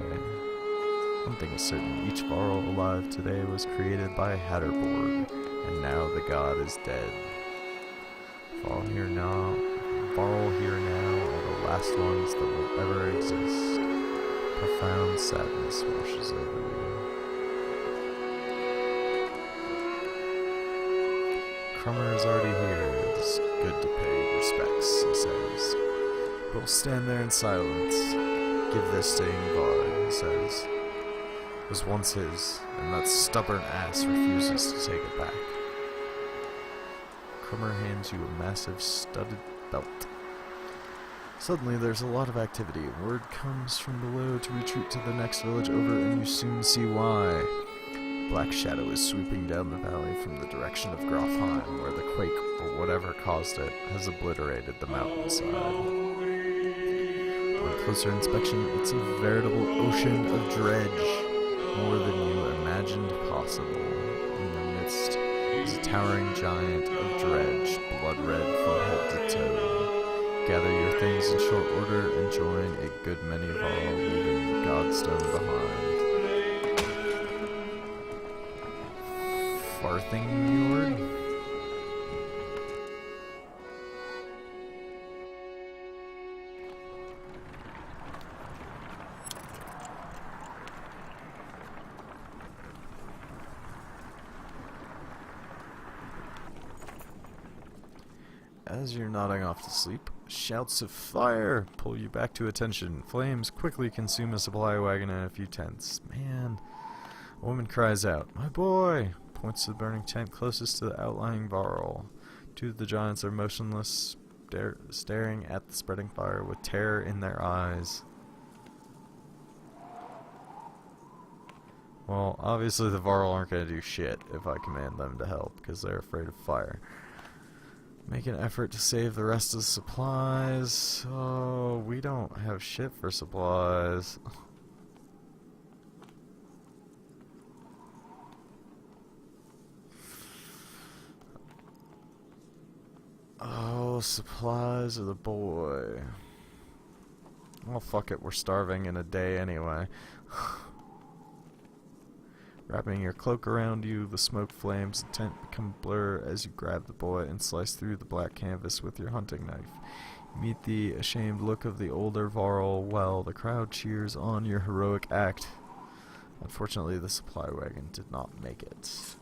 A: One thing is certain, each Varl alive today was created by Hatterborg, and now the god is dead. Varl here now are the last ones that will ever exist. Profound sadness washes over you. Crummer is already here. It's good to pay respects, he says. But we'll stand there in silence. Give this to Ingvar, he says. It was once his, and that stubborn ass refuses to take it back. Crummer hands you a massive studded belt. Suddenly there's a lot of activity. Word comes from below to retreat to the next village over, and you soon see why. Black shadow is swooping down the valley from the direction of Grofheim, where the quake, or whatever caused it, has obliterated the mountainside. On closer inspection, it's a veritable ocean of dredge, more than you imagined possible. In the midst is a towering giant of dredge, blood red from head to toe. Gather your things in short order and join a good many of all, leaving the Godstone behind. Farthing As you're nodding off to sleep, shouts of fire pull you back to attention. Flames quickly consume a supply wagon and a few tents. Man. A woman cries out, "My boy!" Points to the burning tent closest to the outlying Varl. Two of the giants are motionless, staring at the spreading fire with terror in their eyes. Well, obviously the Varl aren't going to do shit if I command them to help, because they're afraid of fire. Make an effort to save the rest of the supplies. Oh, we don't have shit for supplies. Oh, supplies of the boy. Well, fuck it, we're starving in a day anyway. Wrapping your cloak around you, the smoke flames and tent become a blur as you grab the boy and slice through the black canvas with your hunting knife. You meet the ashamed look of the older Varl while the crowd cheers on your heroic act. Unfortunately, the supply wagon did not make it.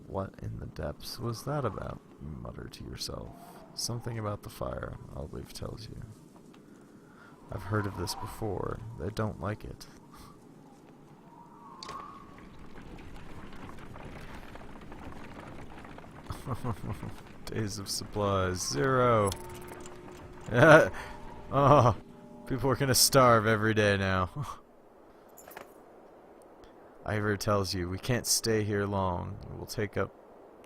A: What in the depths was that about? You mutter to yourself. Something about the fire, Olive tells you. I've heard of this before. They don't like it. Days of supplies, 0. Oh, people are gonna starve every day now. Ivor tells you we can't stay here long. It will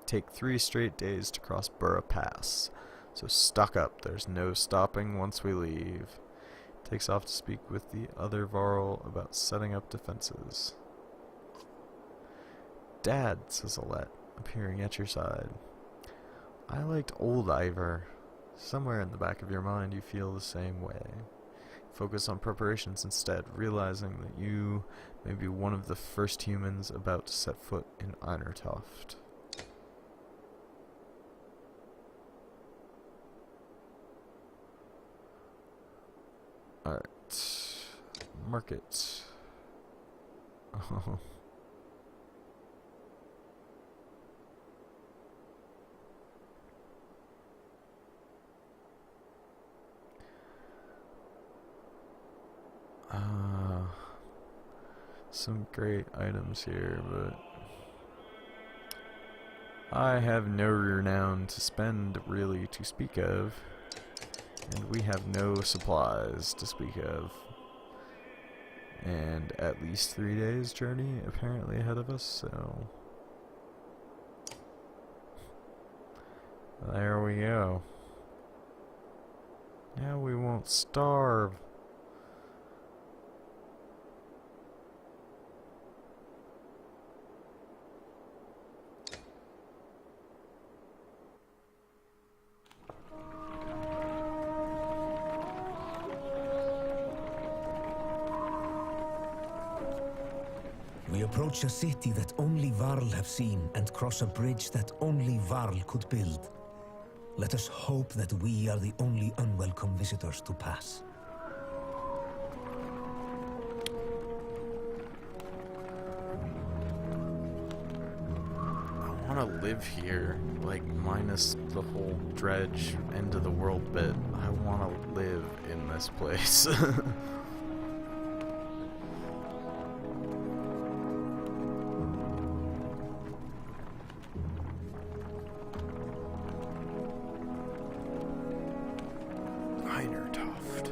A: take 3 straight days to cross Burra Pass. So stock up. There's no stopping once we leave. Takes off to speak with the other Varl about setting up defenses. Dad, says Alette, appearing at your side. I liked old Ivor. Somewhere in the back of your mind you feel the same way. Focus on preparations instead, realizing that you may be one of the first humans about to set foot in Einertoft. Alright. Market. Oh. Some great items here, but I have no renown to spend really to speak of, and we have no supplies to speak of, and at least 3 days journey apparently ahead of us, so there we go. Now we won't starve.
B: We approach a city that only Varl have seen and cross a bridge that only Varl could build. Let us hope that we are the only unwelcome visitors to pass.
A: I want to live here, like, minus the whole dredge end of the world bit. I want to live in this place. Einertoft.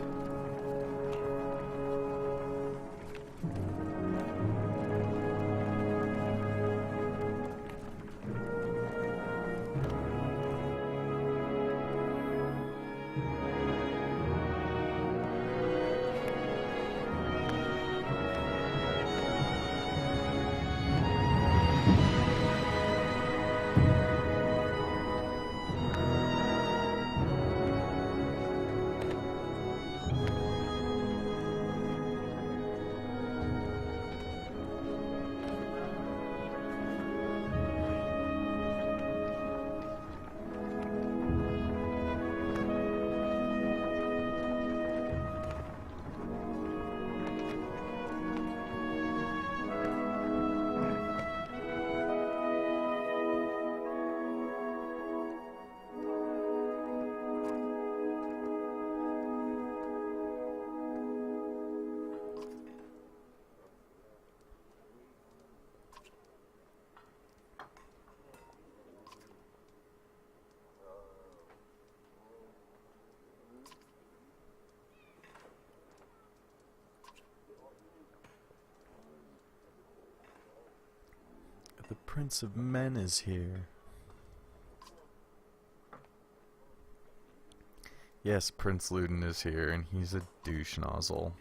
A: The Prince of Men is here. Yes, Prince Luden is here, and he's a douche nozzle.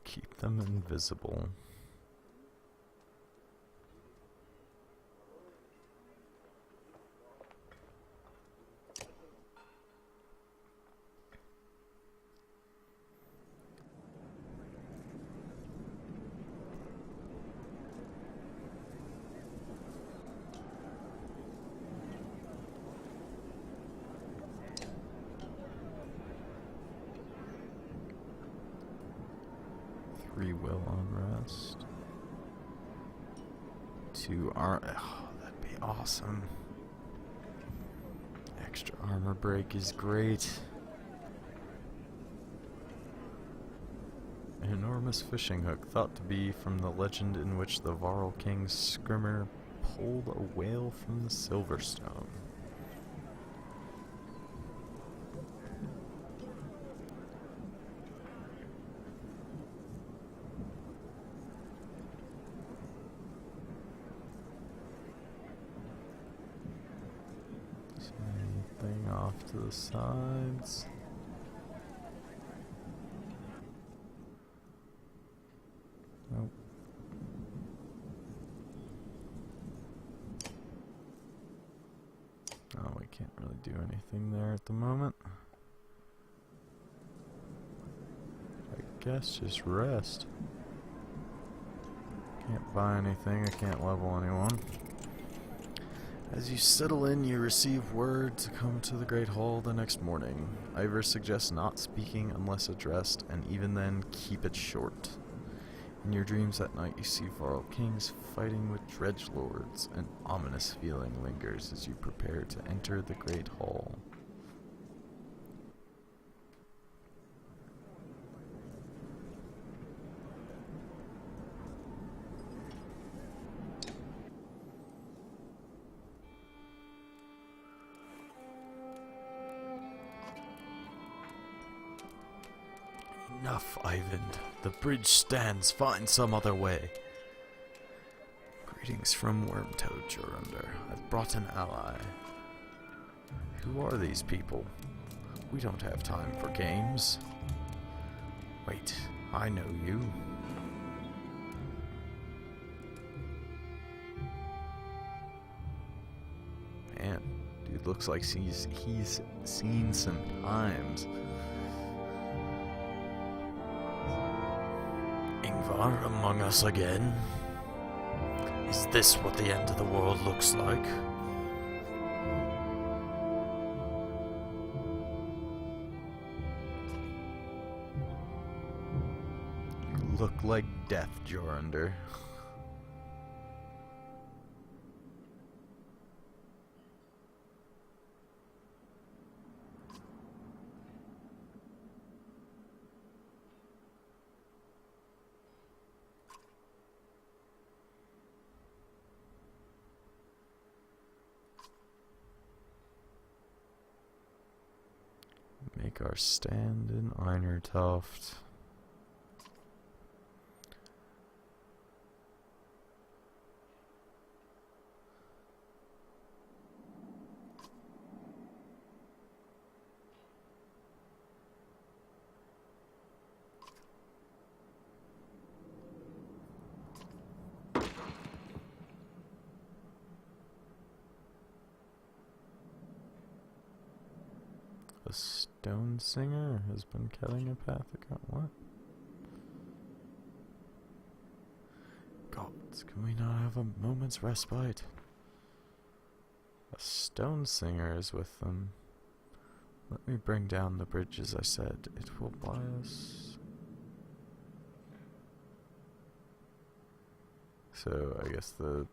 A: Keep them invisible. Free will unrest. 2 armor. Oh, that'd be awesome. Extra armor break is great. An enormous fishing hook, thought to be from the legend in which the Varl King's scrimmer pulled a whale from the Silverstone. Anything off to the sides? Nope. Oh, we can't really do anything there at the moment. I guess just rest. Can't buy anything, I can't level anyone. As you settle in, you receive word to come to the Great Hall the next morning. Ivor suggests not speaking unless addressed, and even then, keep it short. In your dreams at night, you see Varl Kings fighting with dredge lords. An ominous feeling lingers as you prepare to enter the Great Hall. Enough, Ivan. The bridge stands. Find some other way. Greetings from Wormtoad, Jorunder. I've brought an ally. Who are these people? We don't have time for games. Wait, I know you. Man, dude looks like he's seen some times. Ingvar among us again? Is this what the end of the world looks like? You look like death, Jorunder. Make our stand in Einertoft. A stone singer has been cutting a path account. What? Gods, can we not have a moment's respite? A stone singer is with them. Let me bring down the bridge as I said. It will buy us. So I guess the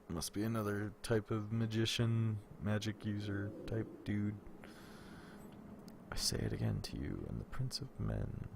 A: must be another type of magician, magic user type dude. I say it again to you, and the Prince of Men.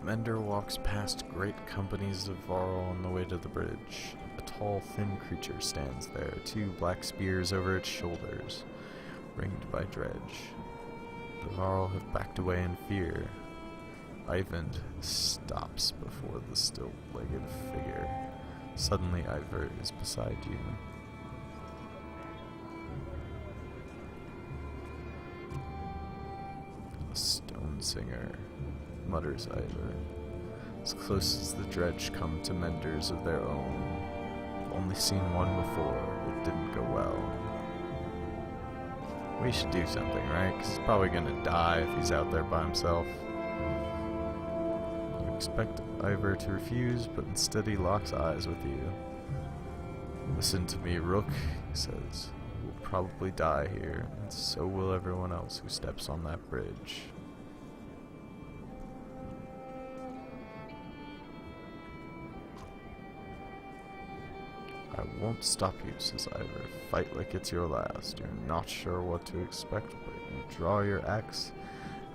A: Mender walks past great companies of Varl on the way to the bridge. A tall, thin creature stands there, 2 black spears over its shoulders, ringed by dredge. The Varl have backed away in fear. Ivan stops before the stilt-legged figure. Suddenly, Ivor is beside you. A stone singer, mutters Ivor. As close as the dredge come to menders of their own. I've only seen one before. It didn't go well. We should do something, right? 'Cause he's probably gonna die if he's out there by himself. You expect Ivor to refuse, but instead he locks eyes with you. Listen to me, Rook, he says. You'll probably die here, and so will everyone else who steps on that bridge. I won't stop you, says Ivor. Fight like it's your last. You're not sure what to expect, but you draw your axe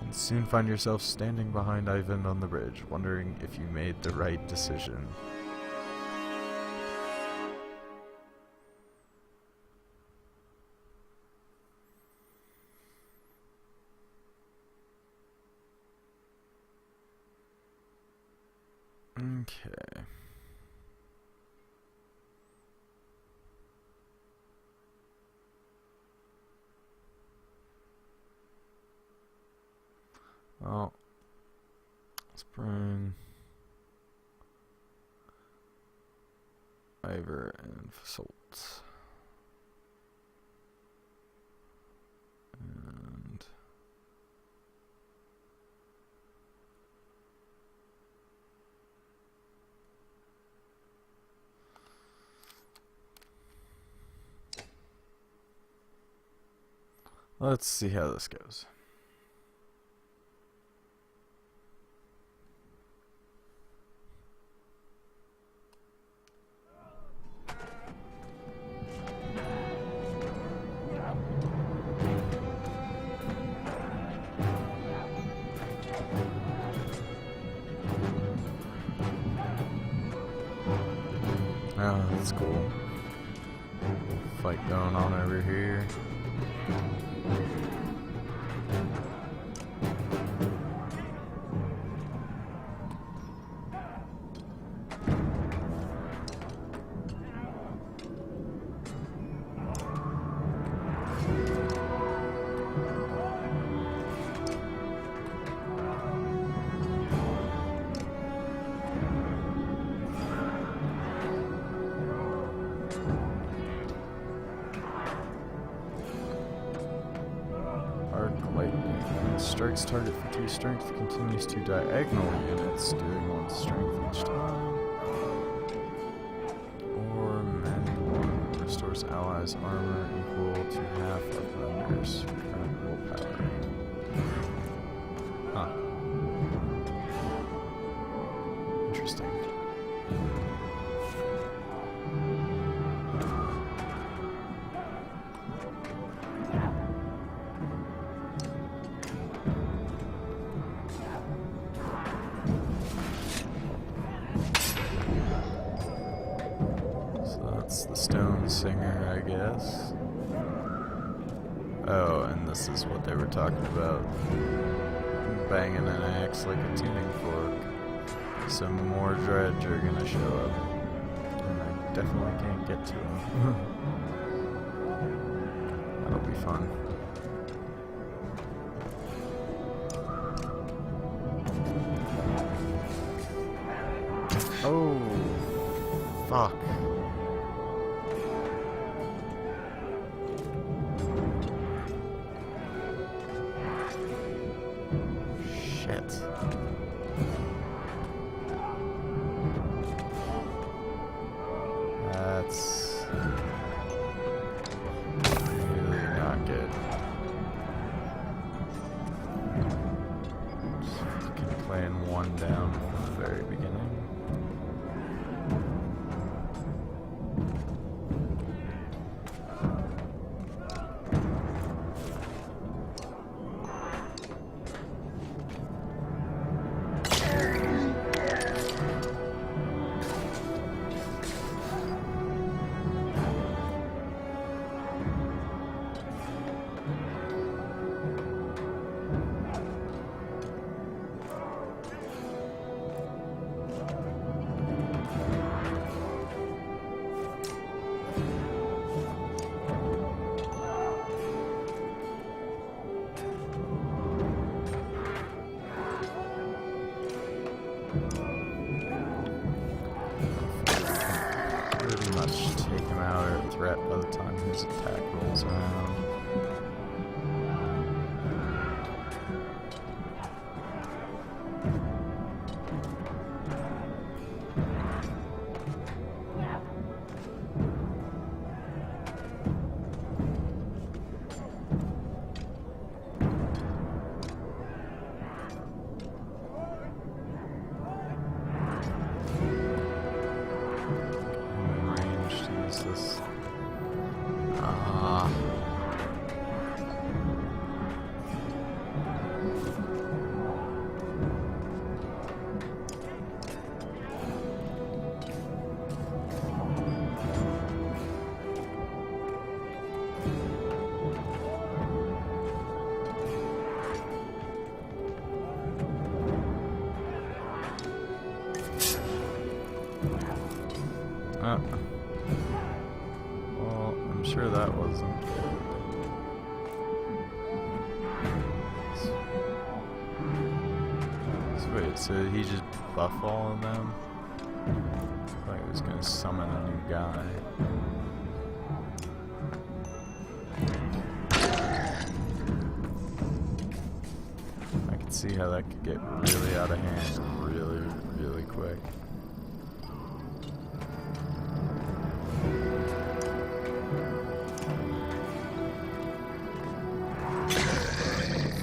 A: and soon find yourself standing behind Ivan on the bridge, wondering if you made the right decision. Okay. Well, let's bring Ivor and Fasolt. And let's see how this goes. Oh, that's cool. Fight going on over here. Strikes target for 2 strength, continues to diagonal units, doing 1 strength each time. Or mend 1, restores allies' armor equal to half of Lender's current willpower. Huh. Interesting. The stone singer, I guess. Oh, and this is what they were talking about. Banging an axe like a tuning fork. Some more dredge are gonna show up. And I definitely can't get to them. That'll be fun. Oh, fuck. That's really not good. Just fucking playing 1 down from the very beginning. much take him out or a threat by the time his attack rolls around. This. Well, I'm sure that wasn't good. So wait, so he just buff all of them? I thought he was gonna summon a new guy. I can see how that could get really out of hand really, really quick.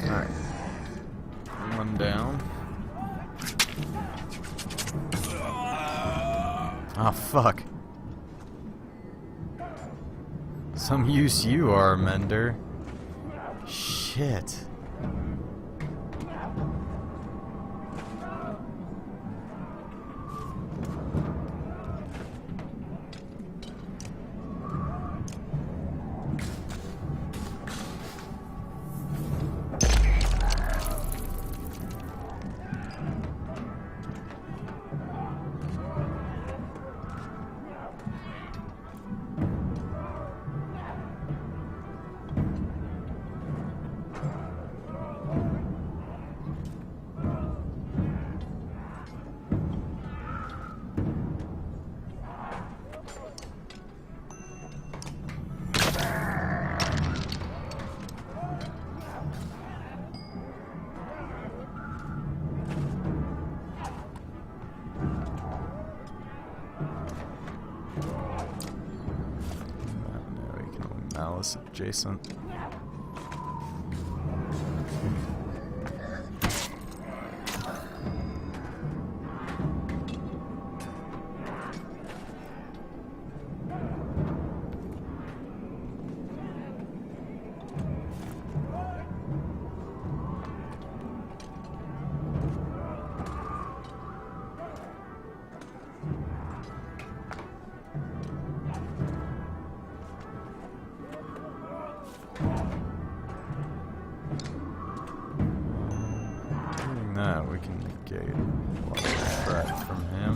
A: Alright. One down. Ah, fuck. Some use you are, Mender. Shit. Malice adjacent. Doing that, we can negate a lot of threat from him.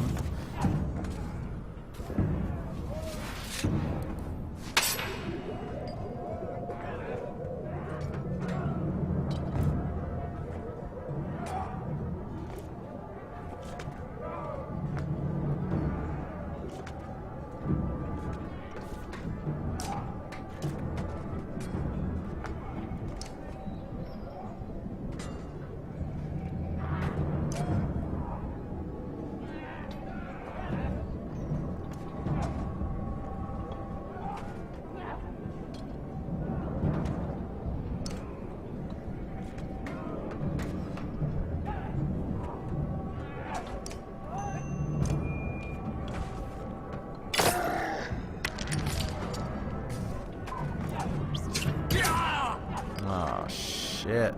A: Oh, shit.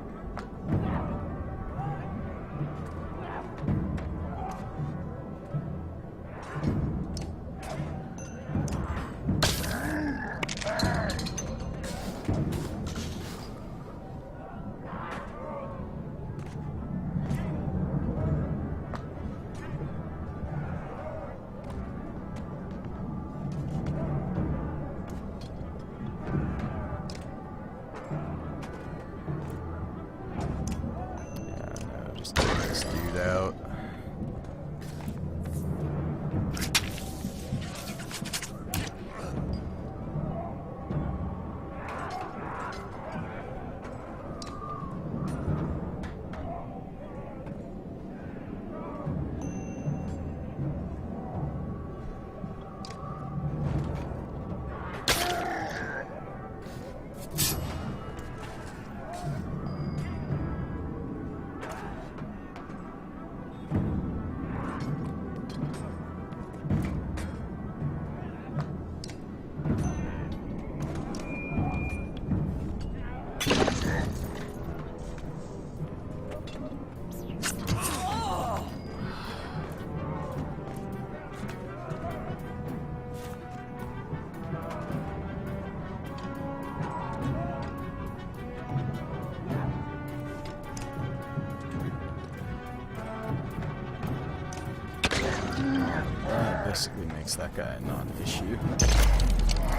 A: makes that guy a non-issue.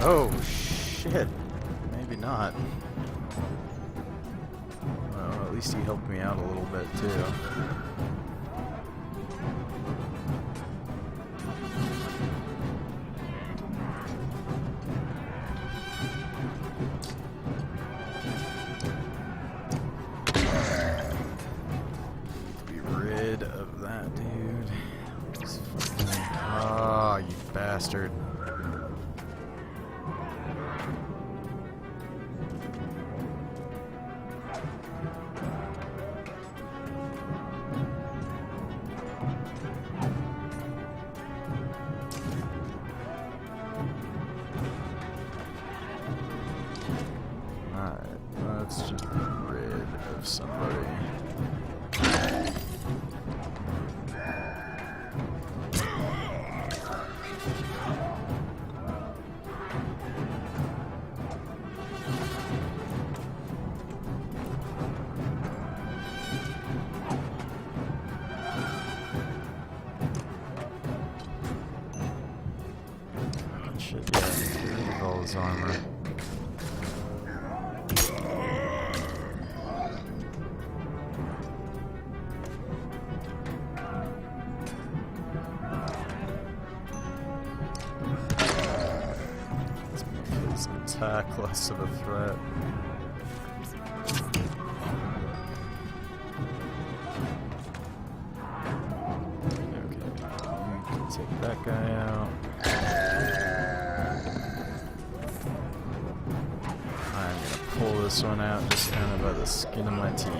A: Oh, shit. Maybe not. Well, at least he helped me out a little bit, too. Be rid of that dude. Ah, you bastard. Alright, let's just get rid of somebody. Shit, yeah, get rid of all his armor. Let's make his attack less of a threat. Okay, you can take that guy out. I'm gonna pull this one out just kind of by the skin of my teeth.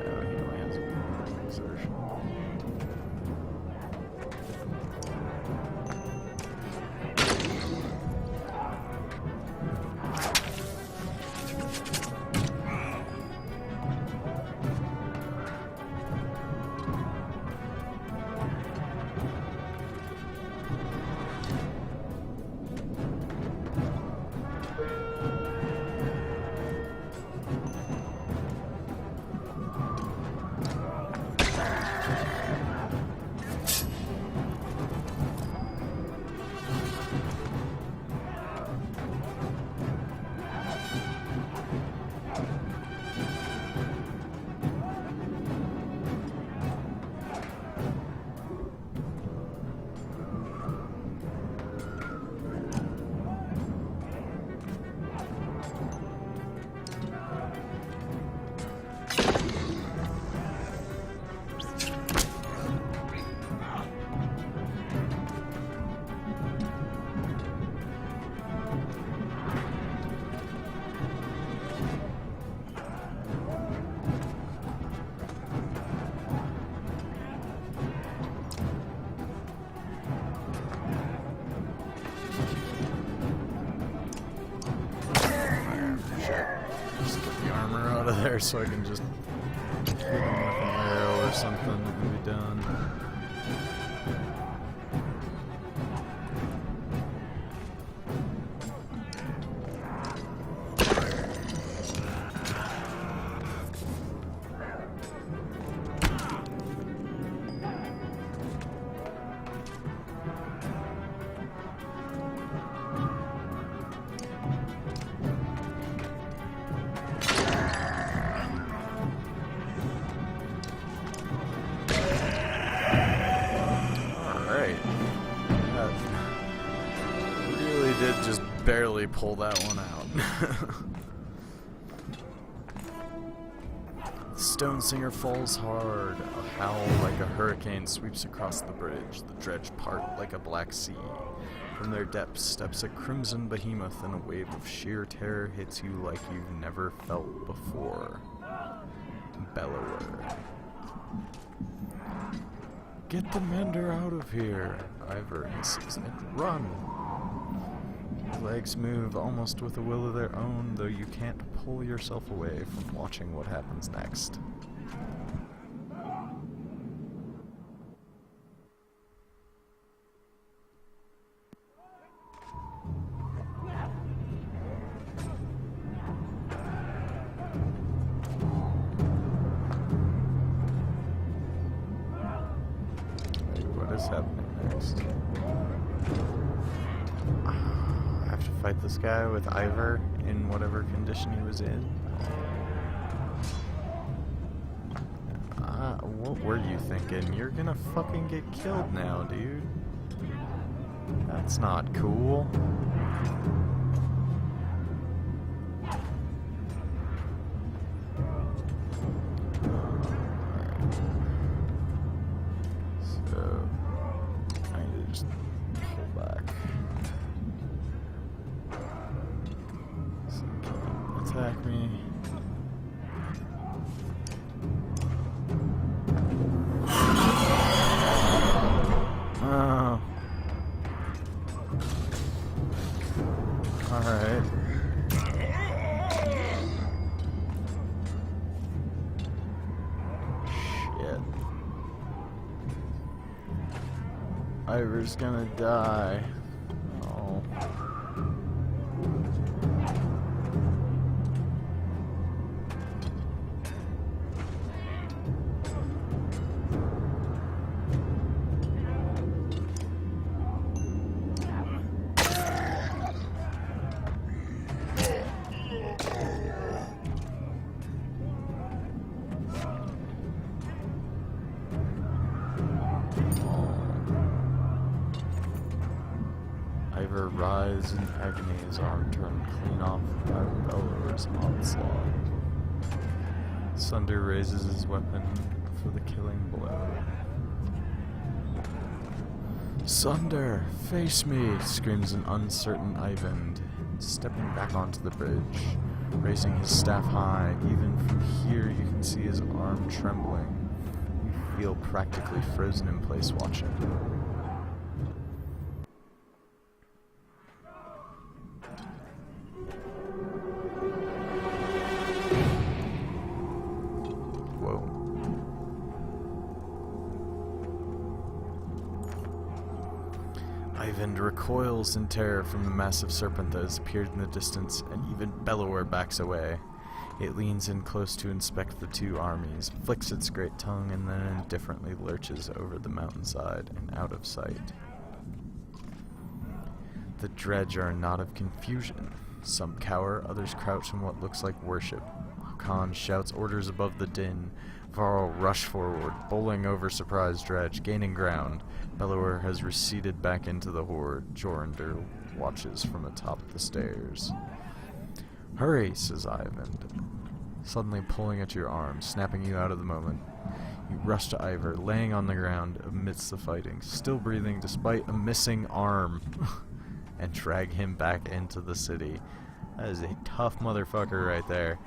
A: Oh, he only has one exertion. Just get the armor out of there so I can just hit him with an arrow or something and be done. Did just barely pull that one out. The stone singer falls hard. A howl like a hurricane sweeps across the bridge. The dredge part like a black sea. From their depths steps a crimson behemoth, and a wave of sheer terror hits you like you've never felt before. Bellower. Get the mender out of here. Ivor hisses and run. Legs move almost with a will of their own, though you can't pull yourself away from watching what happens next. is happening next? I have to fight this guy with Ivor in whatever condition he was in. What were you thinking? You're gonna fucking get killed now, dude. That's not cool. So, I need to just pull back. So he can't attack me. Oh. Alright. Shit. Ivor's gonna die. Oh. Ivor writhes in agony, his arm turned clean off by Bellower's onslaught. Sunder raises his weapon for the killing blow. Sunder, face me! Screams an uncertain Eyvind, stepping back onto the bridge, raising his staff high. Even from here you can see his arm trembling. You feel practically frozen in place watching. Eyvind recoils in terror from the massive serpent that has appeared in the distance, and even Bellower backs away. It leans in close to inspect the two armies, flicks its great tongue, and then indifferently lurches over the mountainside and out of sight. The dredge are a knot of confusion. Some cower, others crouch in what looks like worship. Hakan shouts orders above the din. Varl rush forward, bowling over surprised dredge, gaining ground. Bellower has receded back into the horde. Jorundr watches from atop the stairs. Hurry, says Eyvind, suddenly pulling at your arm, snapping you out of the moment. You rush to Ivor, laying on the ground amidst the fighting, still breathing despite a missing arm, and drag him back into the city. That is a tough motherfucker right there.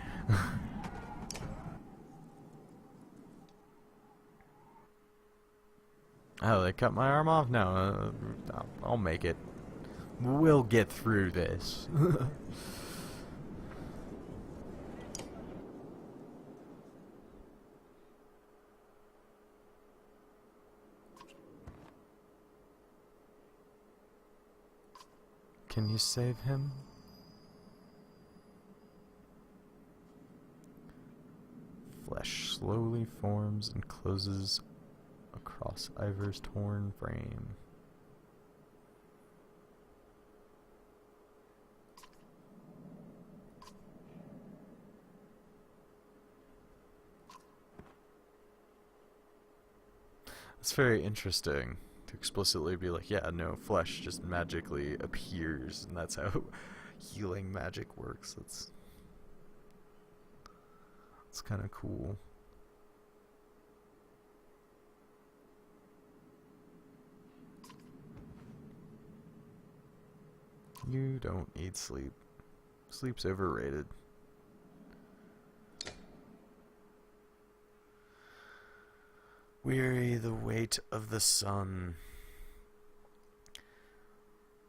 A: Oh, they cut my arm off? No, I'll make it. We'll get through this. Can you save him? Flesh slowly forms and closes across Ivor's torn frame. It's very interesting to explicitly be like, yeah, no, flesh just magically appears, and that's how healing magic works. It's kind of cool. You don't need sleep. Sleep's overrated. Weary the weight of the sun.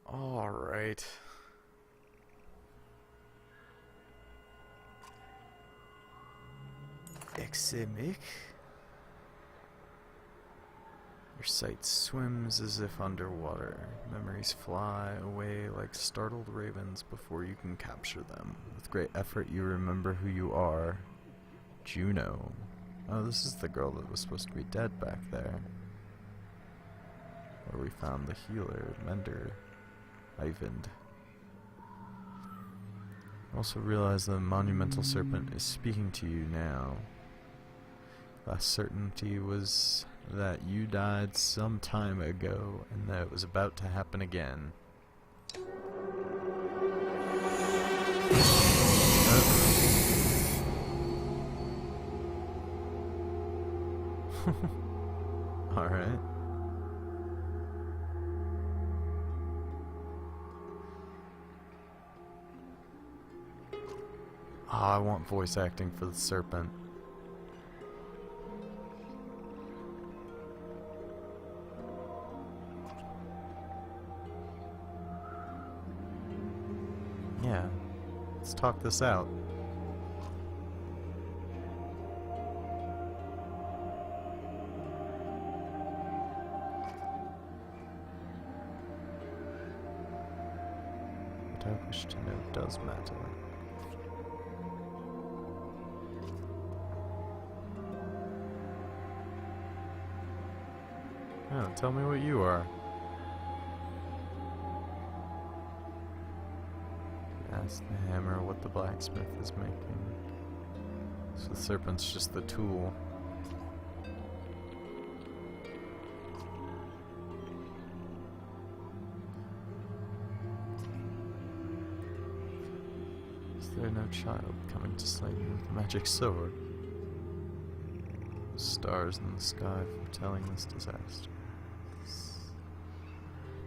A: Alright. Eximic. Your sight swims as if underwater. Memories fly away like startled ravens before you can capture them. With great effort you remember who you are. Juno. Oh, this is the girl that was supposed to be dead back there. where we found the healer, mender, Ivind. Also realize the monumental serpent is speaking to you now. Last certainty was that you died some time ago, and that it was about to happen again. Alright. I want voice acting for the serpent. Yeah, let's talk this out. What I wish to know does matter. Oh, tell me what you are. Ask the hammer what the blacksmith is making. So the serpent's just the tool. Is there no child coming to slay me with a magic sword? Stars in the sky foretelling this disaster.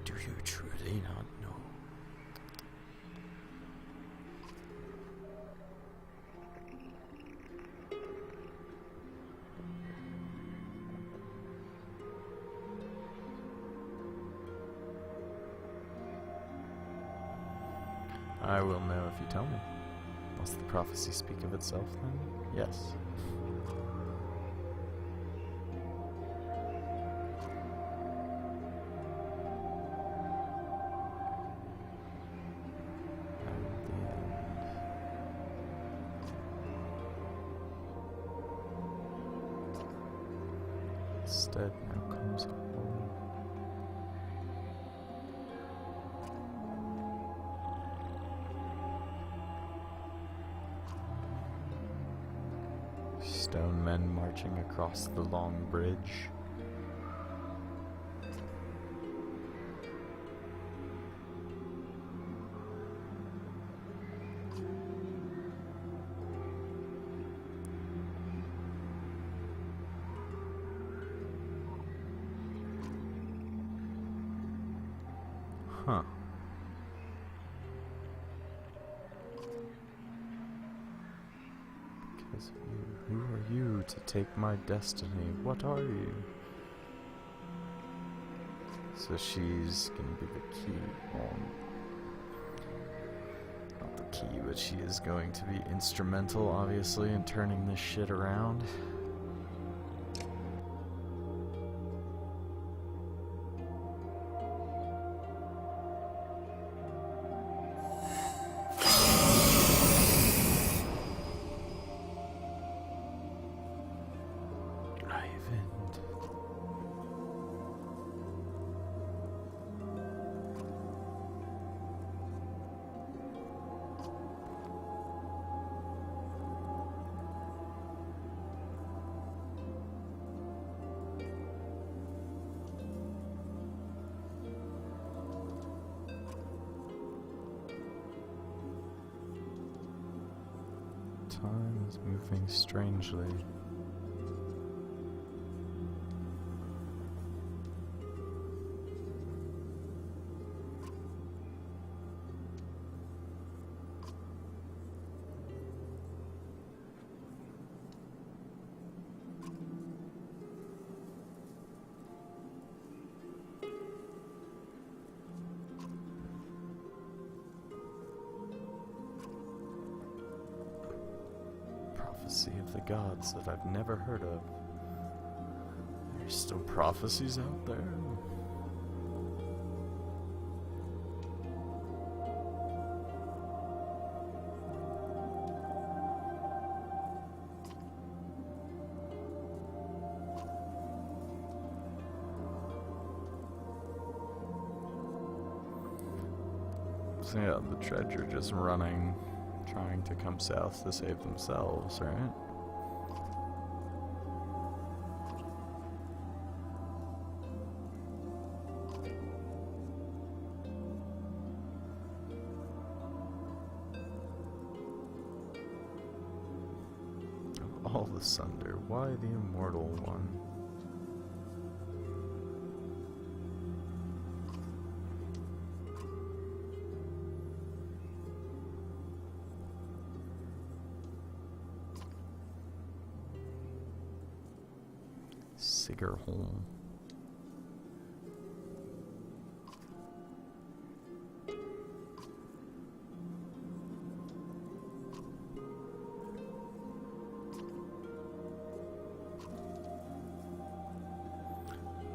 A: Do you truly not know? I will know if you tell me. Must the prophecy speak of itself then? Yes. Instead now comes home. Stone men marching across the long bridge. Huh. Because of you. Who are you to take my destiny? What are you? So she's gonna be the key. Well, not the key, but she is going to be instrumental, obviously, in turning this shit around. Time is moving strangely. Prophecy of the gods that I've never heard of. There's still prophecies out there. So yeah, the dredge are just running, trying to come south to save themselves, right? Of all the Sunder, why the immortal one? Sigurholm.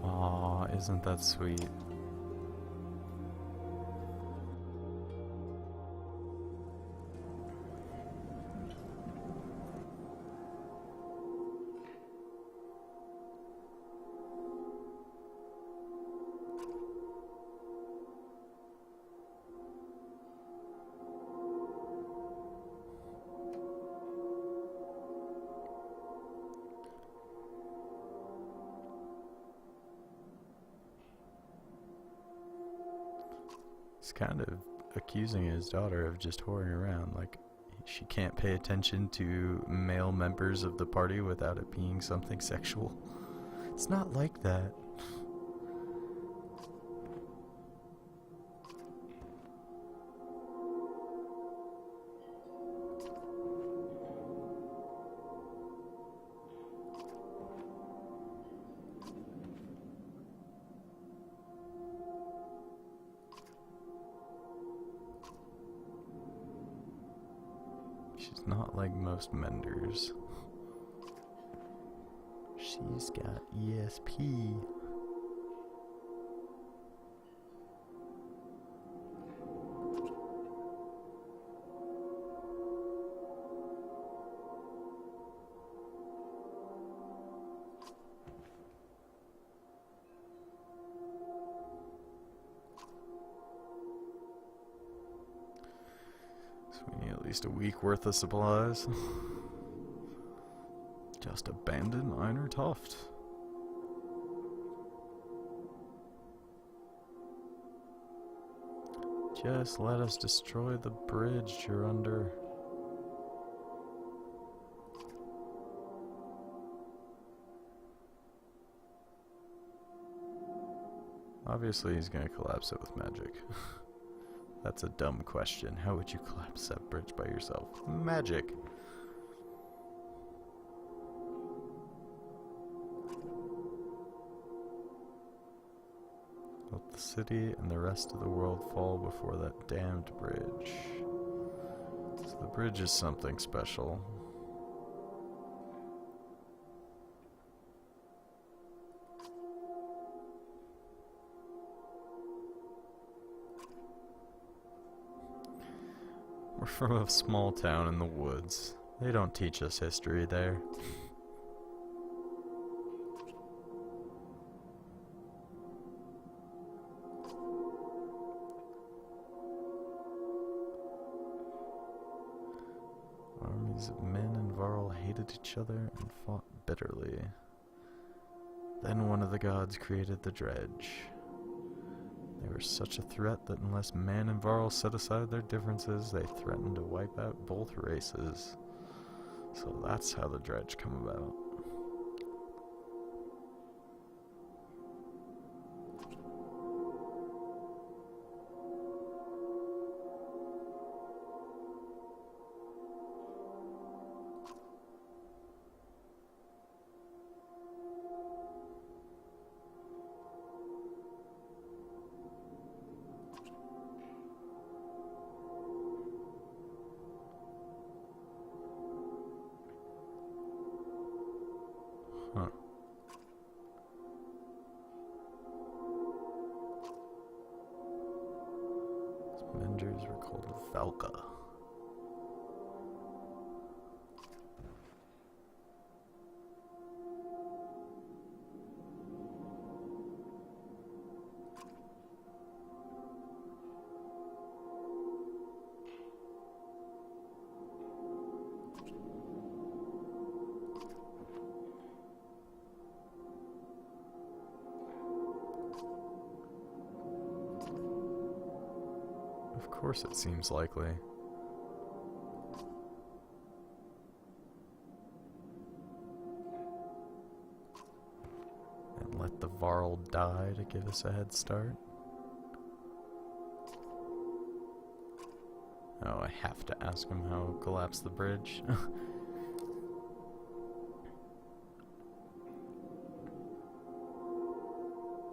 A: Aw, isn't that sweet? He's kind of accusing his daughter of just whoring around, like she can't pay attention to male members of the party without it being something sexual. It's not like that. She's not like most menders. She's got ESP. So we need at least a week worth of supplies. Just abandon Einar Toft. Just let us destroy the bridge you're under. Obviously he's gonna collapse it with magic. That's a dumb question. How would you collapse that bridge by yourself? Magic. Let the city and the rest of the world fall before that damned bridge. So the bridge is something special. We're from a small town in the woods. They don't teach us history there. Armies of men and Varl hated each other and fought bitterly. Then one of the gods created the dredge. They were such a threat that unless Man and Varl set aside their differences, they threatened to wipe out both races. So that's how the dredge come about. Huh. These menders were called Valka. Of course it seems likely. And let the Varl die to give us a head start. Oh, I have to ask him how to collapse the bridge.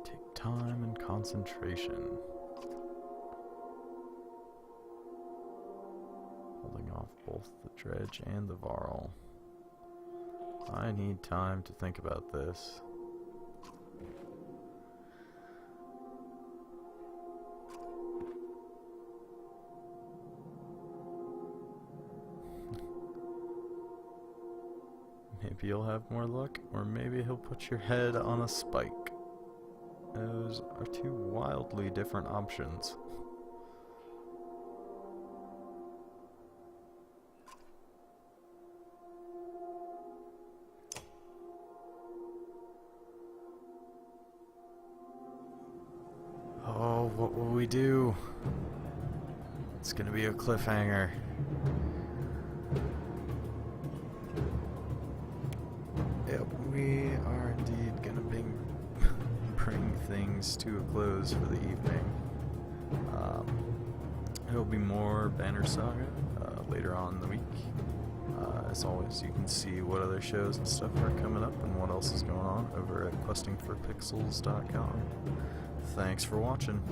A: Take time and concentration. Holding off both the dredge and the Varl. I need time to think about this. Maybe you'll have more luck, or maybe he'll put your head on a spike. Those are two wildly different options. Oh, what will we do? It's gonna be a cliffhanger. Yep, we are indeed gonna bring things to a close for the evening. There'll be more Banner Saga later on in the week. As always, you can see what other shows and stuff are coming up and what else is going on over at questingforpixels.com. Thanks for watching.